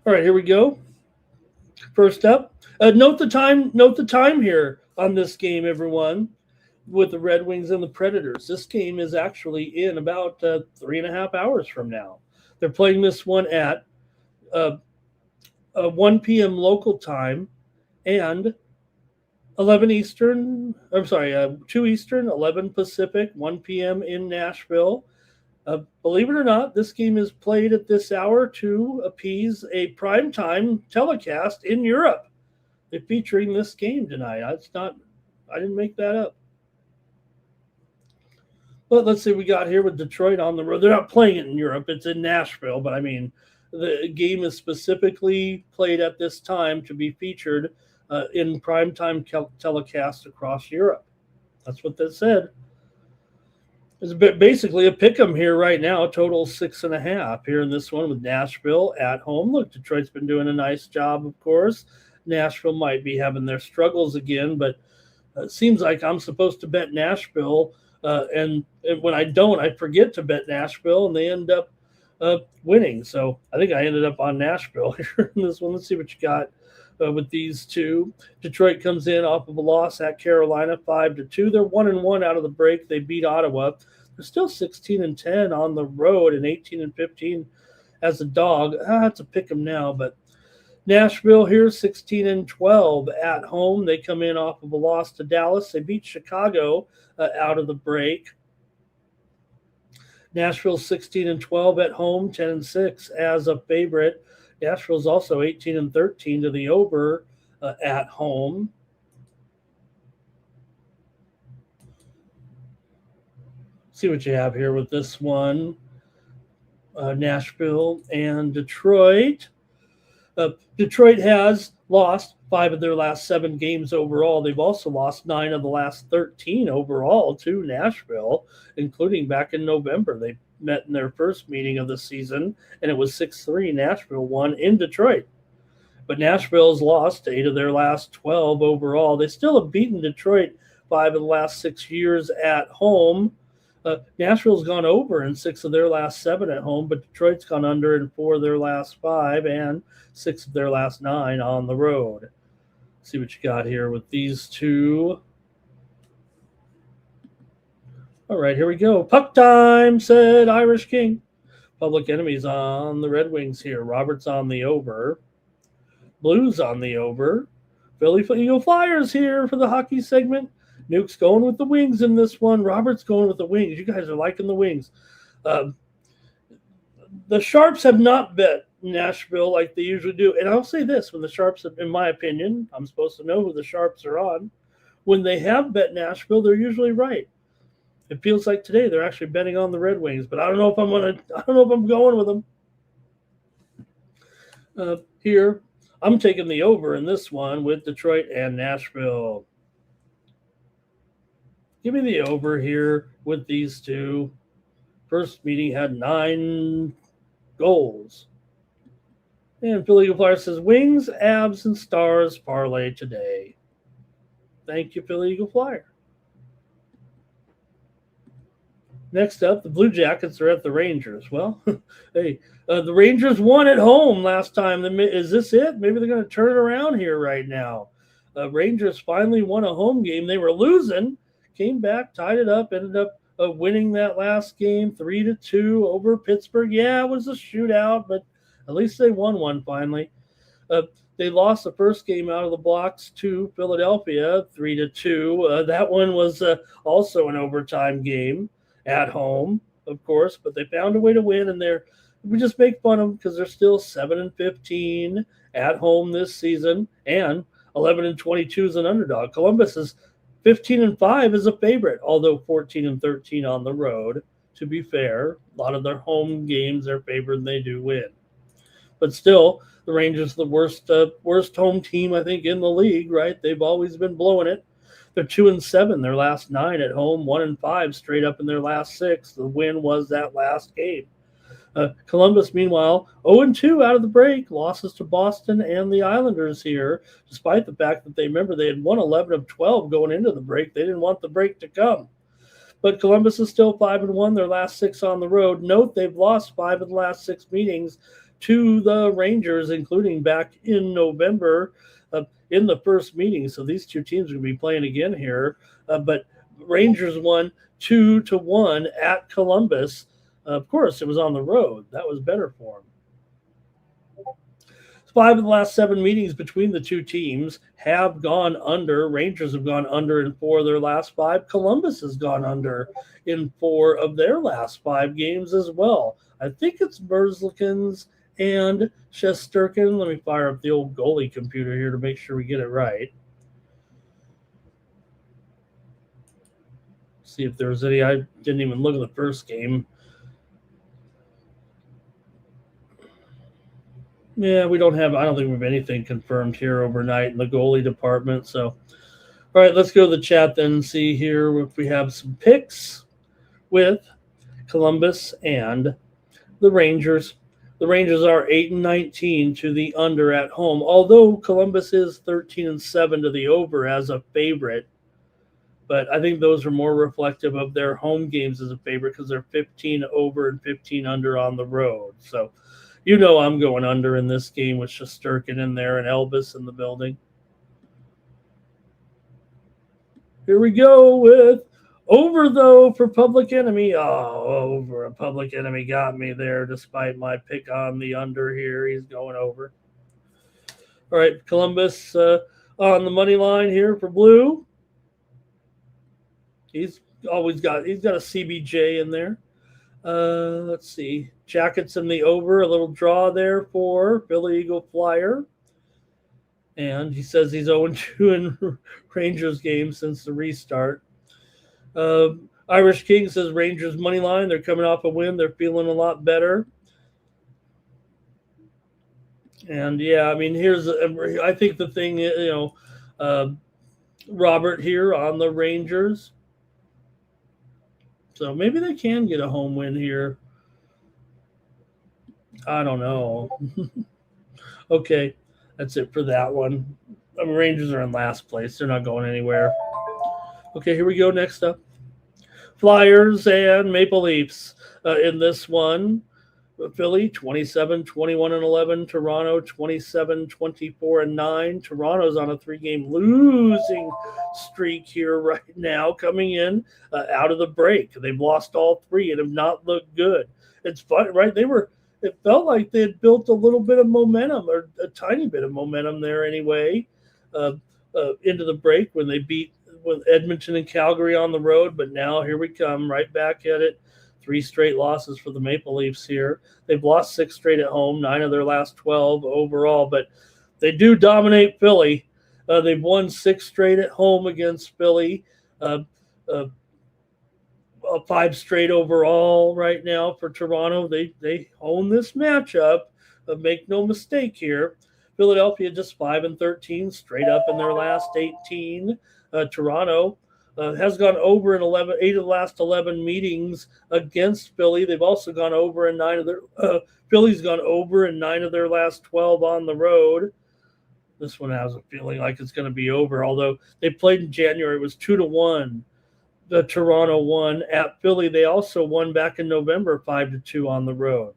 S2: All right, here we go. First up, note the time here on this game, everyone, with the Red Wings and the Predators. This game is actually in about 3.5 hours from now. They're playing this one at 1 p.m. local time and 11 Eastern. I'm sorry, 2 Eastern, 11 Pacific, 1 p.m. in Nashville. Believe it or not, this game is played at this hour to appease a primetime telecast in Europe. They're featuring this game tonight. I didn't make that up. But let's see what we got here with Detroit on the road. They're not playing it in Europe. It's in Nashville. But, I mean, the game is specifically played at this time to be featured in primetime telecast across Europe. That's what they said. It's basically a pick 'em here right now. Total 6.5 here in this one with Nashville at home. Look, Detroit's been doing a nice job, of course. Nashville might be having their struggles again, but it seems like I'm supposed to bet Nashville, and when I don't, I forget to bet Nashville, and they end up winning. So I think I ended up on Nashville here in this one. Let's see what you got with these two. Detroit comes in off of a loss at Carolina, 5-2. They're 1-1 out of the break. They beat Ottawa. They're still 16-10 on the road and 18-15 as a dog. I have to pick them now, but Nashville here, 16-12 at home. They come in off of a loss to Dallas. They beat Chicago out of the break. Nashville 16-12 at home, 10-6 as a favorite. Nashville's also 18-13 to the over at home. See what you have here with this one. Nashville and Detroit. Detroit has lost 5 of their last 7 games overall. They've also lost 9 of the last 13 overall to Nashville, including back in November. They met in their first meeting of the season, and it was 6-3. Nashville won in Detroit. But Nashville's lost 8 of their last 12 overall. They still have beaten Detroit 5 of the last 6 years at home. Nashville's gone over in 6 of their last 7 at home, but Detroit's gone under in 4 of their last 5 and 6 of their last 9 on the road. See what you got here with these two. All right, here we go. Puck time, said Irish King. Public Enemies on the Red Wings here. Roberts on the over. Blues on the over. Philly Eagle Flyers here for the hockey segment. Nuke's going with the Wings in this one. Robert's going with the Wings. You guys are liking the Wings. The Sharps have not bet Nashville like they usually do. And I'll say this, when the Sharps, in my opinion, I'm supposed to know who the Sharps are on. When they have bet Nashville, they're usually right. It feels like today they're actually betting on the Red Wings, but I don't know if I'm going with them. Here, I'm taking the over in this one with Detroit and Nashville. Give me the over here with these two. First meeting had 9 goals. And Philly Eagle Flyer says, Wings, Abs, and Stars parlay today. Thank you, Philly Eagle Flyer. Next up, the Blue Jackets are at the Rangers. Well, hey, the Rangers won at home last time. Is this it? Maybe they're going to turn it around here right now. Rangers finally won a home game. They were losing, came back, tied it up, ended up winning that last game 3-2 over Pittsburgh. Yeah, it was a shootout, but at least they won one finally. They lost the first game out of the blocks to Philadelphia 3-2. That one was also an overtime game at home, of course, but they found a way to win, and we just make fun of them because they're still 7-15 at home this season and 11-22 as an underdog. Columbus is 15-5 as a favorite, although 14-13 on the road. To be fair, a lot of their home games they're favored and they do win. But still, the Rangers are the worst home team, I think, in the league, right? They've always been blowing it. They're 2-7 their last 9 at home, 1-5 straight up in their last 6. The win was that last game. Columbus, meanwhile, 0-2 out of the break, losses to Boston and the Islanders here, despite the fact that they had won 11 of 12 going into the break. They didn't want the break to come. But Columbus is still 5-1, their last 6 on the road. Note they've lost 5 of the last 6 meetings to the Rangers, including back in November in the first meeting. So these two teams are going to be playing again here. But Rangers won 2-1 at Columbus. Of course, it was on the road. That was better for them. 5 of the last 7 meetings between the two teams have gone under. Rangers have gone under in 4 of their last 5. Columbus has gone under in 4 of their last 5 games as well. I think it's Merzlikins and Shesterkin. Let me fire up the old goalie computer here to make sure we get it right. See if there's any. I didn't even look at the first game. Yeah, I don't think we have anything confirmed here overnight in the goalie department. So, all right, let's go to the chat then and see here if we have some picks with Columbus and the Rangers. The Rangers are 8-19 to the under at home, although Columbus is 13-7 to the over as a favorite. But I think those are more reflective of their home games as a favorite because they're 15 over and 15 under on the road. So You know I'm going under in this game with Shesterkin in there and Elvis in the building. Here we go with over, though, for Public Enemy. Oh, over. A Public Enemy got me there despite my pick on the under here. He's going over. All right, Columbus on the money line here for Blue. He's got a CBJ in there. Let's see. Jackets in the over. A little draw there for Philly Eagle Flyer. And he says he's 0-2 in Rangers games since the restart. Irish King says Rangers money line. They're coming off a win. They're feeling a lot better. And yeah, I mean, I think the thing, Robert here on the Rangers. So maybe they can get a home win here. I don't know. Okay, that's it for that one. The Rangers are in last place. They're not going anywhere. Okay, here we go. Next up, Flyers and Maple Leafs in this one. Philly 27-21-11. Toronto 27-24-9. Toronto's on a 3-game losing streak here right now, coming in out of the break. They've lost all 3 and have not looked good. It's fun, right? It felt like they had built a little bit of momentum, or a tiny bit of momentum there anyway, into the break when they beat with Edmonton and Calgary on the road. But now here we come, right back at it. 3 straight losses for the Maple Leafs here. They've lost 6 straight at home, 9 of their last 12 overall, but they do dominate Philly. They've won 6 straight at home against Philly, 5 straight overall right now for Toronto. They own this matchup. Make no mistake here. Philadelphia just 5-13, straight up in their last 18. Toronto has gone over in 8 of the last 11 meetings against Philly. They've also gone over in 9 of their Philly's gone over in 9 of their last 12 on the road. This one has a feeling like it's going to be over, although they played in January. It was 2-1. The Toronto won at Philly. They also won back in November 5-2 on the road.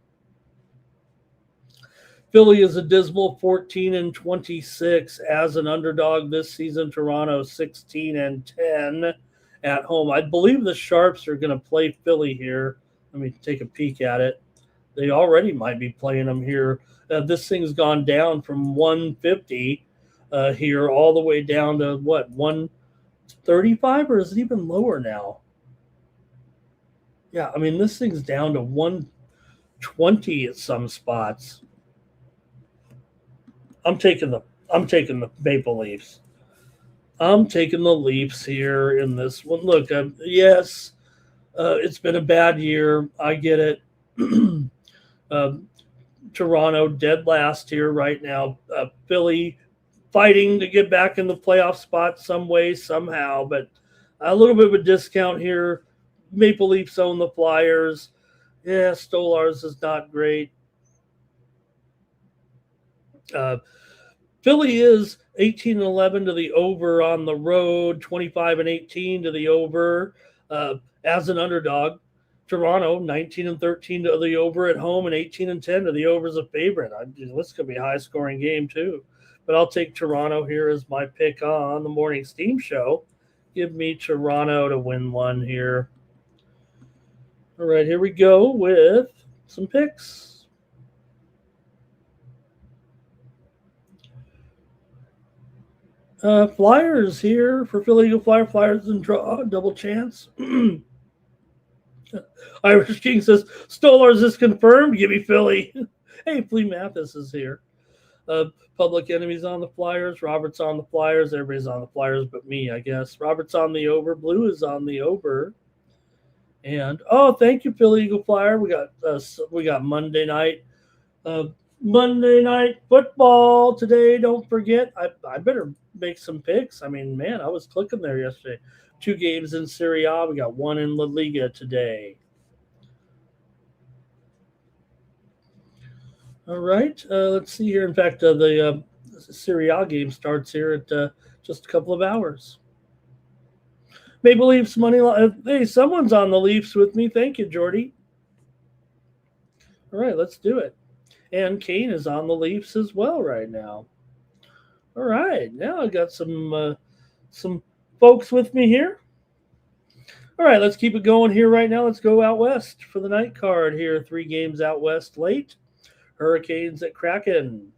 S2: Philly is a dismal 14-26 as an underdog this season. Toronto 16-10 at home. I believe the Sharps are going to play Philly here. Let me take a peek at it. They already might be playing them here. This thing's gone down from 150 here all the way down to what, 135, or is it even lower now? Yeah, I mean, this thing's down to 120 at some spots. I'm taking the Maple Leafs. I'm taking the Leafs here in this one. Look, yes, it's been a bad year. I get it. Toronto dead last here right now. Philly fighting to get back in the playoff spot some way, somehow, but a little bit of a discount here. Maple Leafs own the Flyers. Yeah, Stolarz is not great. Philly is 18-11 to the over on the road, 25-18 to the over as an underdog. Toronto 19-13 to the over at home, and 18-10 to the over as a favorite. This could be a high-scoring game too, but I'll take Toronto here as my pick on the morning steam show. Give me Toronto to win one here. All right, here we go with some picks. Flyers here for Philly Eagle Flyer. Flyers and draw, double chance. Irish King says, Stolarz is confirmed. Give me Philly. Hey, Flea Mathis is here. Public Enemy's on the Flyers. Robert's on the Flyers. Everybody's on the Flyers but me, I guess. Robert's on the over. Blue is on the over. And, thank you, Philly Eagle Flyer. We got Monday night. Monday night football today. Don't forget. I better make some picks. I mean, man, I was clicking there yesterday. 2 games in Serie A. We got 1 in La Liga today. All right. Let's see here. In fact, the Serie A game starts here at just a couple of hours. Maple Leafs money line. Hey, someone's on the Leafs with me. Thank you, Jordy. All right, let's do it. And Kane is on the Leafs as well right now. All right, now I got some folks with me here. All right, let's keep it going here right now. Let's go out west for the night card here. 3 games out west late. Hurricanes at Kraken.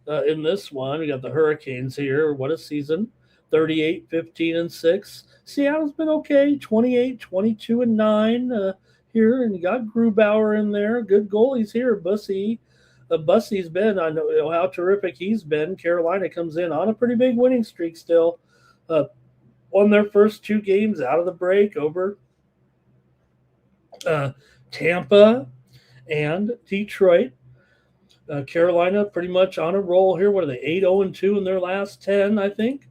S2: In this one, we got the Hurricanes here. What a season. 38, 15, and 6. Seattle's been okay. 28, 22, and 9 here. And you got Grubauer in there. Good goalies here. Bussy's been, I know how terrific he's been. Carolina comes in on a pretty big winning streak still. Won their first 2 games out of the break over Tampa and Detroit. Carolina pretty much on a roll here. What are they? 8-0-2 in their last 10, I think.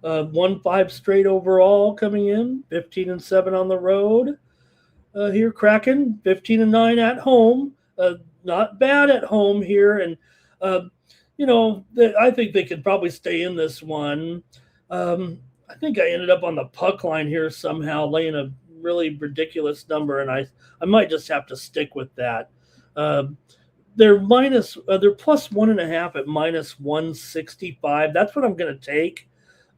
S2: Won 5 straight overall coming in. 15-7 on the road. Here, Kraken 15-9 at home. Not bad at home here, and I think they could probably stay in this one. I think I ended up on the puck line here somehow, laying a really ridiculous number, and I might just have to stick with that. They're plus 1.5 at minus 165. That's what I'm going to take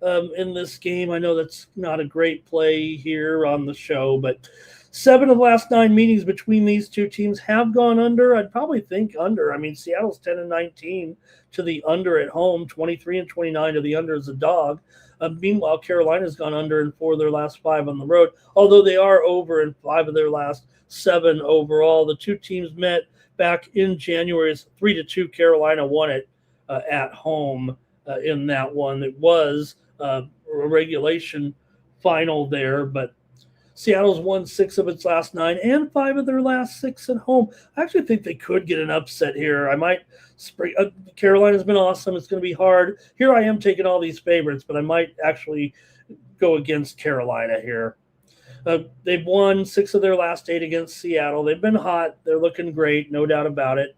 S2: in this game. I know that's not a great play here on the show, but 7 of the last 9 meetings between these two teams have gone under. I'd probably think under. I mean, Seattle's 10-19 to the under at home, 23-29 to the under as a dog. Meanwhile, Carolina's gone under in 4 of their last 5 on the road, although they are over in 5 of their last 7 overall. The two teams met back in January. It's 3-2. Carolina won it at home in that one. It was a regulation final there, but Seattle's won 6 of its last 9 and 5 of their last 6 at home. I actually think they could get an upset here. I might spring. Carolina's been awesome. It's going to be hard. Here I am taking all these favorites, but I might actually go against Carolina here. They've won 6 of their last 8 against Seattle. They've been hot. They're looking great, no doubt about it.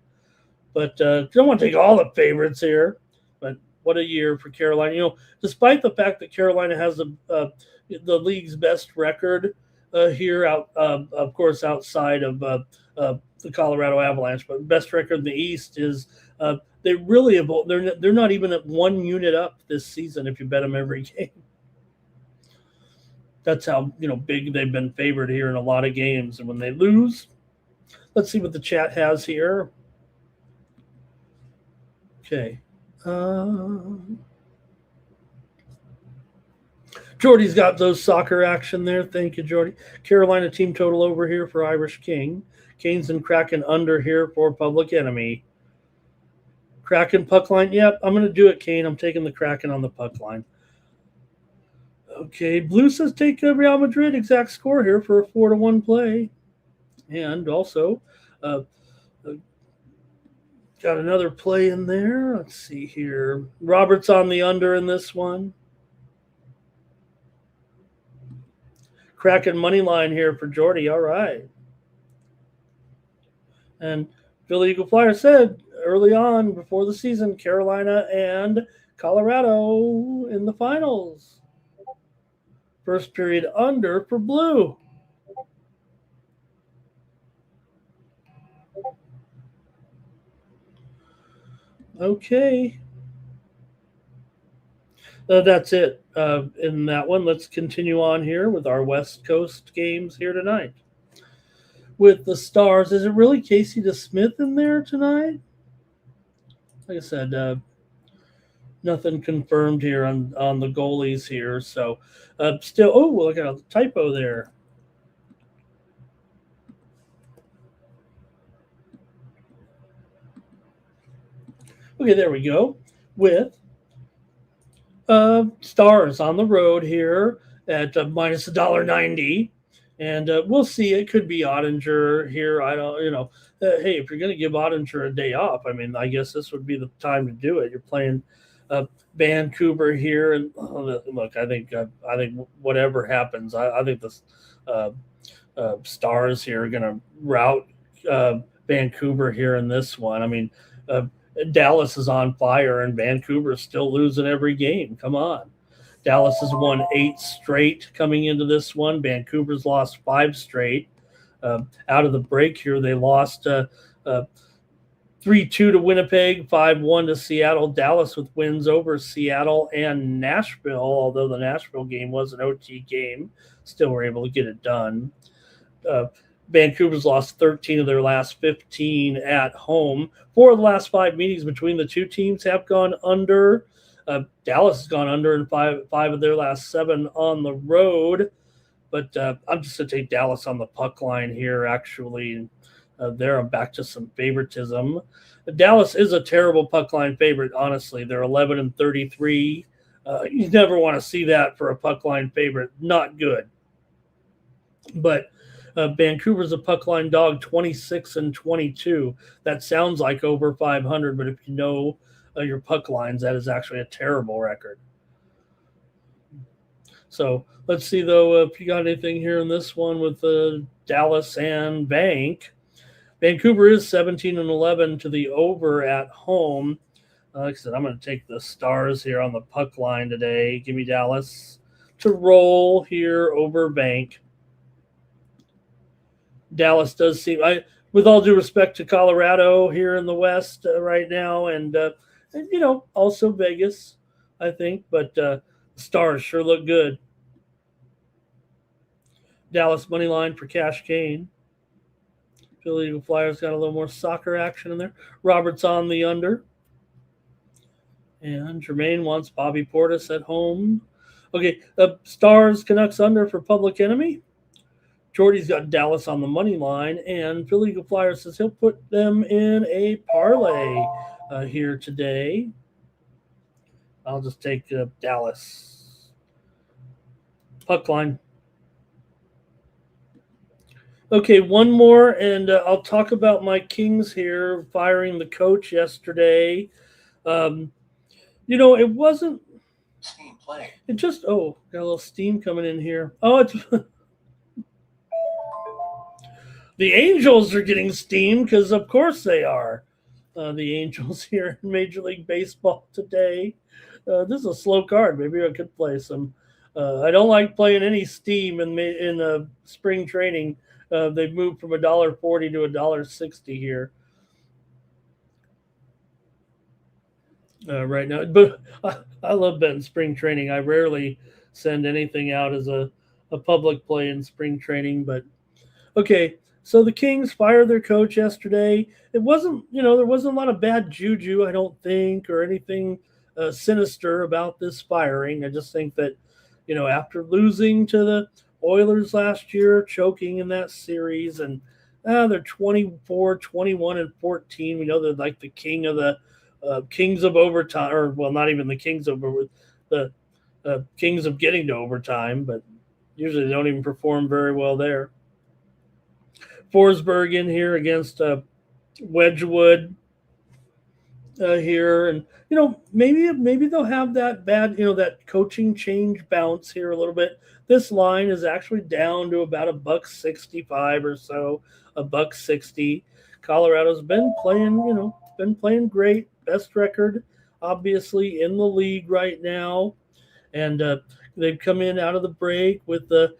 S2: But don't want to take all the favorites here. But what a year for Carolina. Despite the fact that Carolina has the league's best record here, of course, outside of the Colorado Avalanche, but best record in the East is they really have. They're not even at 1 unit up this season if you bet them every game. That's how big they've been favored here in a lot of games. And when they lose, let's see what the chat has here. Okay. Jordy's got those soccer action there. Thank you, Jordy. Carolina team total over here for Irish King. Canes and Kraken under here for Public Enemy. Kraken puck line. Yep, I'm going to do it, Kane. I'm taking the Kraken on the puck line. Okay, Blue says take Real Madrid. Exact score here for a 4-1 play. And also got another play in there. Let's see here. Robert's on the under in this one. Kraken money line here for Jordy. All right. And Philly Eagle Flyer said early on before the season, Carolina and Colorado in the finals. First period under for Blue. Okay. That's it in that one. Let's continue on here with our West Coast games here tonight. With the Stars, is it really Casey DeSmith in there tonight? Like I said, nothing confirmed here on the goalies here. So still, look at a typo there. Okay, there we go. With Stars on the road here at minus $1.90. And we'll see. It could be Ottinger here. I don't, hey, if you're going to give Ottinger a day off, I mean, I guess this would be the time to do it. You're playing Vancouver here, and look, I think whatever happens, I think the Stars here are going to rout Vancouver here in this one. I mean, Dallas is on fire, and Vancouver is still losing every game. Come on. Dallas has won 8 straight coming into this one. Vancouver's lost 5 straight. Out of the break here, they lost 3-2 to Winnipeg, 5-1 to Seattle. Dallas with wins over Seattle and Nashville, although the Nashville game was an OT game. Still were able to get it done. Vancouver's lost 13 of their last 15 at home. 4 of the last 5 meetings between the two teams have gone under. Dallas has gone under in 5 of their last 7 on the road. But I'm just going to take Dallas on the puck line here, actually. There I'm back to some favoritism. Dallas is a terrible puck line favorite, honestly. They're 11-33. You never want to see that for a puck line favorite. Not good. But Vancouver's a puck line dog, 26-22. That sounds like over 500, but if you know your puck lines, that is actually a terrible record. So let's see, though, if you got anything here in this one with Dallas and Bank. Vancouver is 17-11 to the over at home. Like I said, I'm going to take the Stars here on the puck line today. Give me Dallas to roll here over Bank. Dallas does seem, with all due respect to Colorado here in the West right now, and also Vegas, I think, but the Stars sure look good. Dallas money line for Cash Kane. Philly Eagle Flyers got a little more soccer action in there. Robert's on the under. And Jermaine wants Bobby Portis at home. Okay, Stars Canucks under for Public Enemy. Jordy's got Dallas on the money line. And Philly Eagle Flyers says he'll put them in a parlay here today. I'll just take Dallas. Puck line. Okay, one more, and I'll talk about my Kings here firing the coach yesterday. It wasn't.
S3: Steam playing.
S2: It just got a little steam coming in here. Oh, it's the Angels are getting steam because of course they are. The Angels here in Major League Baseball today. This is a slow card. Maybe I could play some. I don't like playing any steam in spring training. They've moved from $1.40 to $1.60 here right now. But I love betting spring training. I rarely send anything out as a public play in spring training. But okay, so the Kings fired their coach yesterday. It wasn't, there wasn't a lot of bad juju, I don't think, or anything sinister about this firing. I just think that, after losing to the Oilers last year, choking in that series, and they're 24, 21, and 14. We know they're like the king of the kings of overtime, or well, not even the kings of the kings of getting to overtime, but usually they don't even perform very well there. Forsberg in here against Wedgwood here, and maybe they'll have that bad, that coaching change bounce here a little bit. This line is actually down to about $1.65 or so, $1.60. Colorado's been playing great, best record, obviously, in the league right now. And they've come in out of the break with the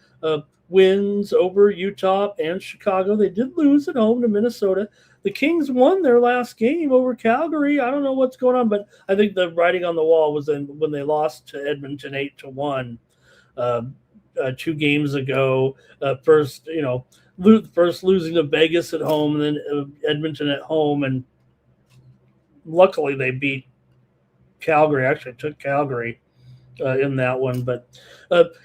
S2: wins over Utah and Chicago. They did lose at home to Minnesota. The Kings won their last game over Calgary. I don't know what's going on, but I think the writing on the wall was when they lost to Edmonton 8-1. 2 games ago. First losing to Vegas at home, and then Edmonton at home, and luckily they beat Calgary. Actually, took Calgary in that one. But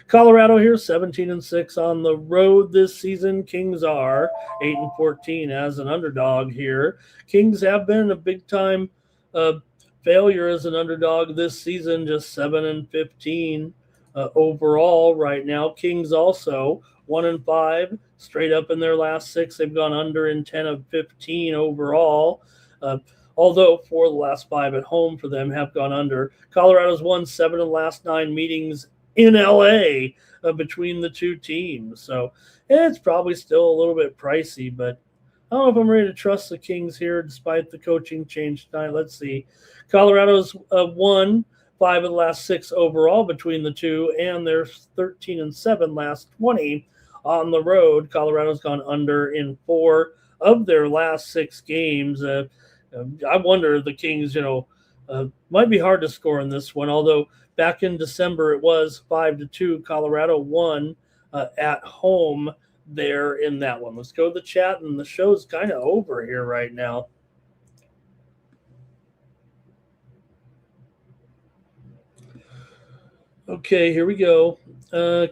S2: Colorado here, 17-6 on the road this season. Kings are 8-14 as an underdog here. Kings have been a big time failure as an underdog this season, just 7-15. Overall right now. Kings also 1-5 straight up in their last 6. They've gone under in 10 of 15 overall. Although 4 of the last 5 at home for them have gone under. Colorado's won 7 of the last 9 meetings in LA between the two teams. So it's probably still a little bit pricey, but I don't know if I'm ready to trust the Kings here despite the coaching change tonight. Let's see. Colorado's won 5 of the last 6 overall between the two, and they're 13-7 last 20 on the road. Colorado's gone under in 4 of their last 6 games. I wonder if the Kings, might be hard to score in this one, although back in December it was 5-2. Colorado won at home there in that one. Let's go to the chat, and the show's kind of over here right now. Okay, here we go.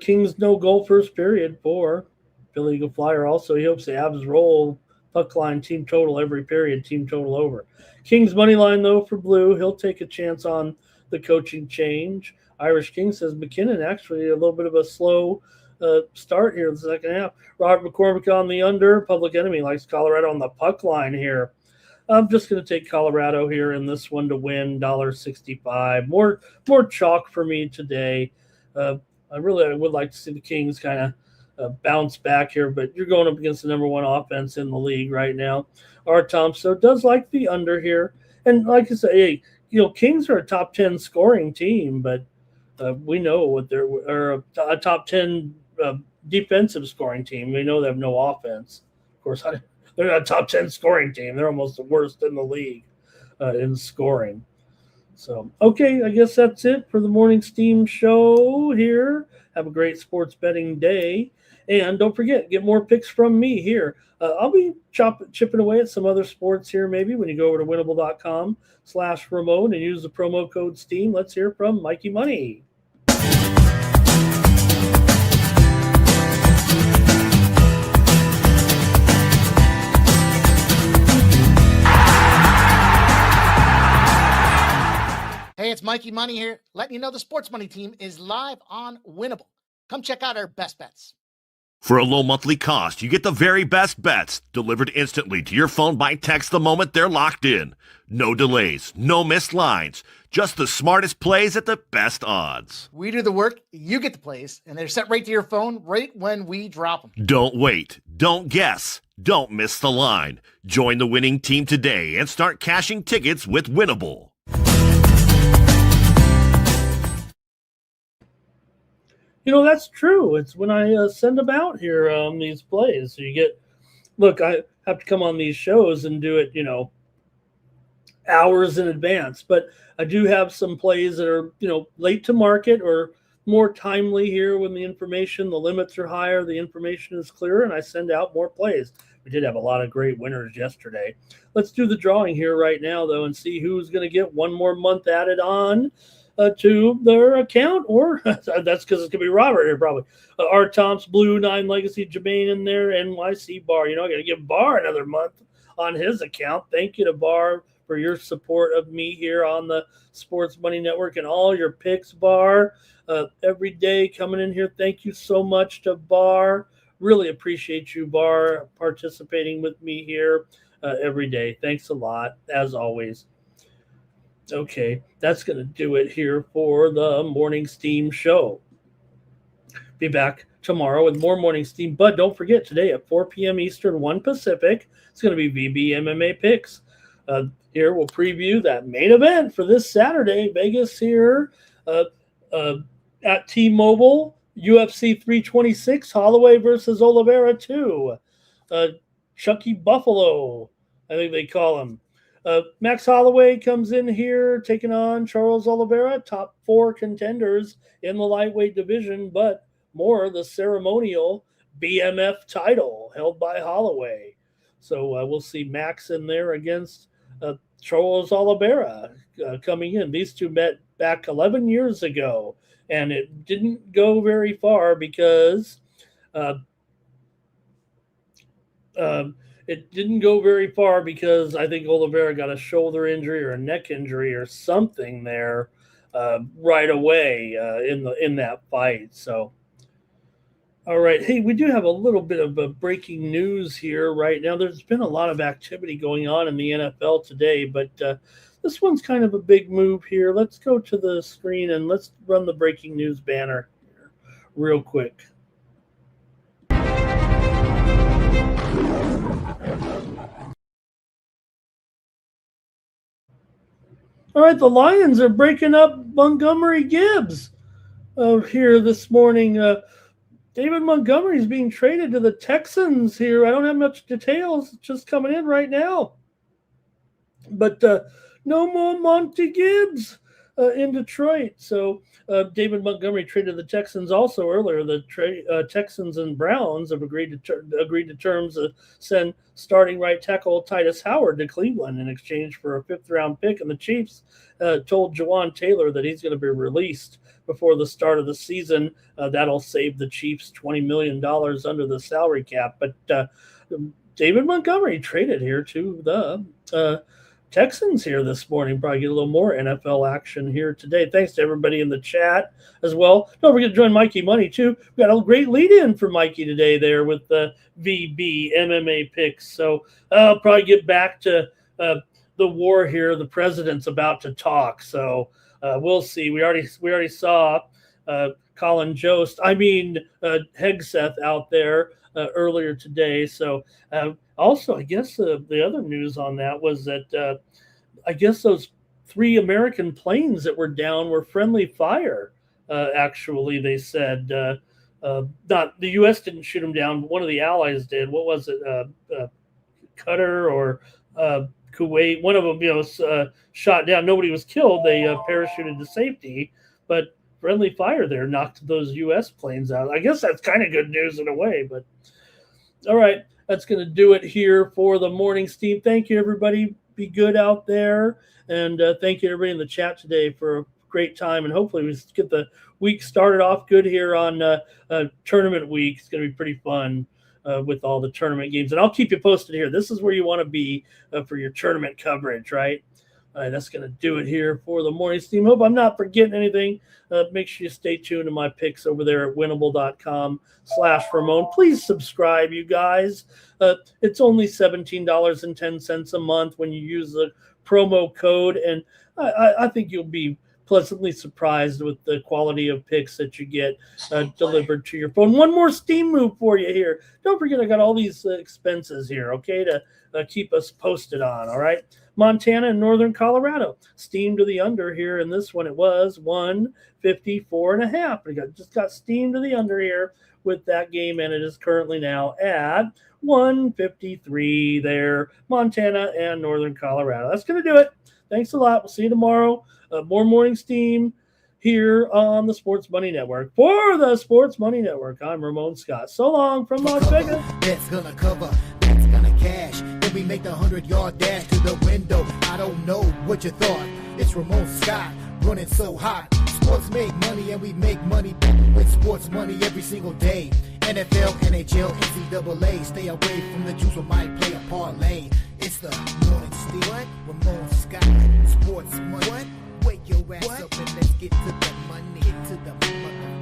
S2: Kings no goal first period for Philly Eagle Flyer. Also, he hopes the Avs roll puck line team total every period, team total over. Kings money line though for Blue. He'll take a chance on the coaching change. Irish King says McKinnon actually a little bit of a slow start here in the second half. Robert McCormick on the under. Public Enemy likes Colorado on the puck line here. I'm just going to take Colorado here in this one to win, $1.65. More chalk for me today. I would like to see the Kings kind of bounce back here, but you're going up against the number 1 offense in the league right now. R. Thompson does like the under here. And like I say, hey, Kings are a top 10 scoring team, but we know what they're a top 10 defensive scoring team. We know they have no offense. Of course, they're not a top 10 scoring team. They're almost the worst in the league in scoring. So, okay, I guess that's it for the Morning Steam show here. Have a great sports betting day. And don't forget, get more picks from me here. I'll be chipping away at some other sports here maybe when you go over to winnable.com/Ramon and use the promo code STEAM. Let's hear from Mikey Money.
S3: Hey, it's Mikey Money here, letting you know the Sports Money team is live on Winnable. Come check out our best bets.
S4: For a low monthly cost, you get the very best bets delivered instantly to your phone by text the moment they're locked in. No delays, no missed lines, just the smartest plays at the best odds.
S3: We do the work, you get the plays, and they're sent right to your phone right when we drop them.
S4: Don't wait, don't guess, don't miss the line. Join the winning team today and start cashing tickets with Winnable.
S2: That's true. It's when I send them out here these plays. So I have to come on these shows and do it, hours in advance. But I do have some plays that are, late to market or more timely here when the limits are higher, the information is clearer, and I send out more plays. We did have a lot of great winners yesterday. Let's do the drawing here right now, though, and see who's going to get one more month added on to their account, or that's because it's going to be Robert here probably. R. Tom's Blue, 9 Legacy, Jermaine in there, NYC Bar. I got to give Bar another month on his account. Thank you to Bar for your support of me here on the Sports Money Network and all your picks, Bar. Every day coming in here. Thank you so much to Bar. Really appreciate you, Bar, participating with me here every day. Thanks a lot, as always. Okay, that's going to do it here for the Morning Steam show. Be back tomorrow with more Morning Steam, but don't forget, today at 4 p.m. Eastern, 1 Pacific, it's going to be VB MMA Picks. Here we'll preview that main event for this Saturday, Vegas here at T-Mobile, UFC 326, Holloway versus Oliveira 2. Chucky Buffalo, I think they call him. Max Holloway comes in here taking on Charles Oliveira, top 4 contenders in the lightweight division, but more the ceremonial BMF title held by Holloway. So we'll see Max in there against Charles Oliveira coming in. These two met back 11 years ago, and it didn't go very far because I think Oliveira got a shoulder injury or a neck injury or something there right away in that fight. So, all right. Hey, we do have a little bit of breaking news here right now. There's been a lot of activity going on in the NFL today, but this one's kind of a big move here. Let's go to the screen and let's run the breaking news banner here real quick. All right, the Lions are breaking up Montgomery Gibbs here this morning. David Montgomery is being traded to the Texans here. I don't have much details. It's just coming in right now. But no more Monty Gibbs in Detroit. So David Montgomery traded the Texans also earlier. The Texans and Browns have agreed to terms to send starting right tackle Titus Howard to Cleveland in exchange for a 5th-round pick. And the Chiefs told Jawan Taylor that he's going to be released before the start of the season. That'll save the Chiefs $20 million under the salary cap. But David Montgomery traded here to the Texans here this morning. Probably get a little more NFL action here today. Thanks to everybody in the chat as well. Don't forget to join Mikey Money too. We got a great lead in for Mikey today there with the VB MMA picks. So I'll probably get back to the war here. The president's about to talk. So we'll see. We already saw Colin Jost. Hegseth out there earlier today. So also, I guess the other news on that was that I guess those 3 American planes that were down were friendly fire. Actually, they said not the U.S. didn't shoot them down. One of the allies did. What was it? Qatar or Kuwait? One of them, shot down. Nobody was killed. They parachuted to safety, but friendly fire there knocked those U.S. planes out. I guess that's kind of good news in a way. But all right. That's going to do it here for the morning steam. Thank you, everybody. Be good out there. And thank you, everybody in the chat today for a great time. And hopefully we get the week started off good here on tournament week. It's going to be pretty fun with all the tournament games. And I'll keep you posted here. This is where you want to be for your tournament coverage, right? All right, that's going to do it here for the morning steam. Hope I'm not forgetting anything. Make sure you stay tuned to my picks over there at winnable.com/Ramon. Please subscribe, you guys. It's only $17.10 a month when you use the promo code, and I think you'll be pleasantly surprised with the quality of picks that you get delivered to your phone. One more steam move for you here. Don't forget I got all these expenses here, okay, to keep us posted on, all right? Montana and northern Colorado. Steam to the under here. In this one, it was 154.5. We just got steam to the under here with that game, and it is currently now at 153 there. Montana and northern Colorado. That's going to do it. Thanks a lot. We'll see you tomorrow. More morning steam here on the Sports Money Network. For the Sports Money Network, I'm Ramon Scott. So long from Las Vegas.
S1: That's gonna cover. That's gonna cash. Then we make the 100-yard dash to the window. I don't know what you thought. It's Ramon Scott running so hot. Sports make money and we make money with sports money every single day. NFL, NHL, NCAA. Stay away from the juice or might play a parlay. It's the morning steam. What? Ramon Scott. Sports money. What? Wake your ass up and let's get to the money. Get to the money.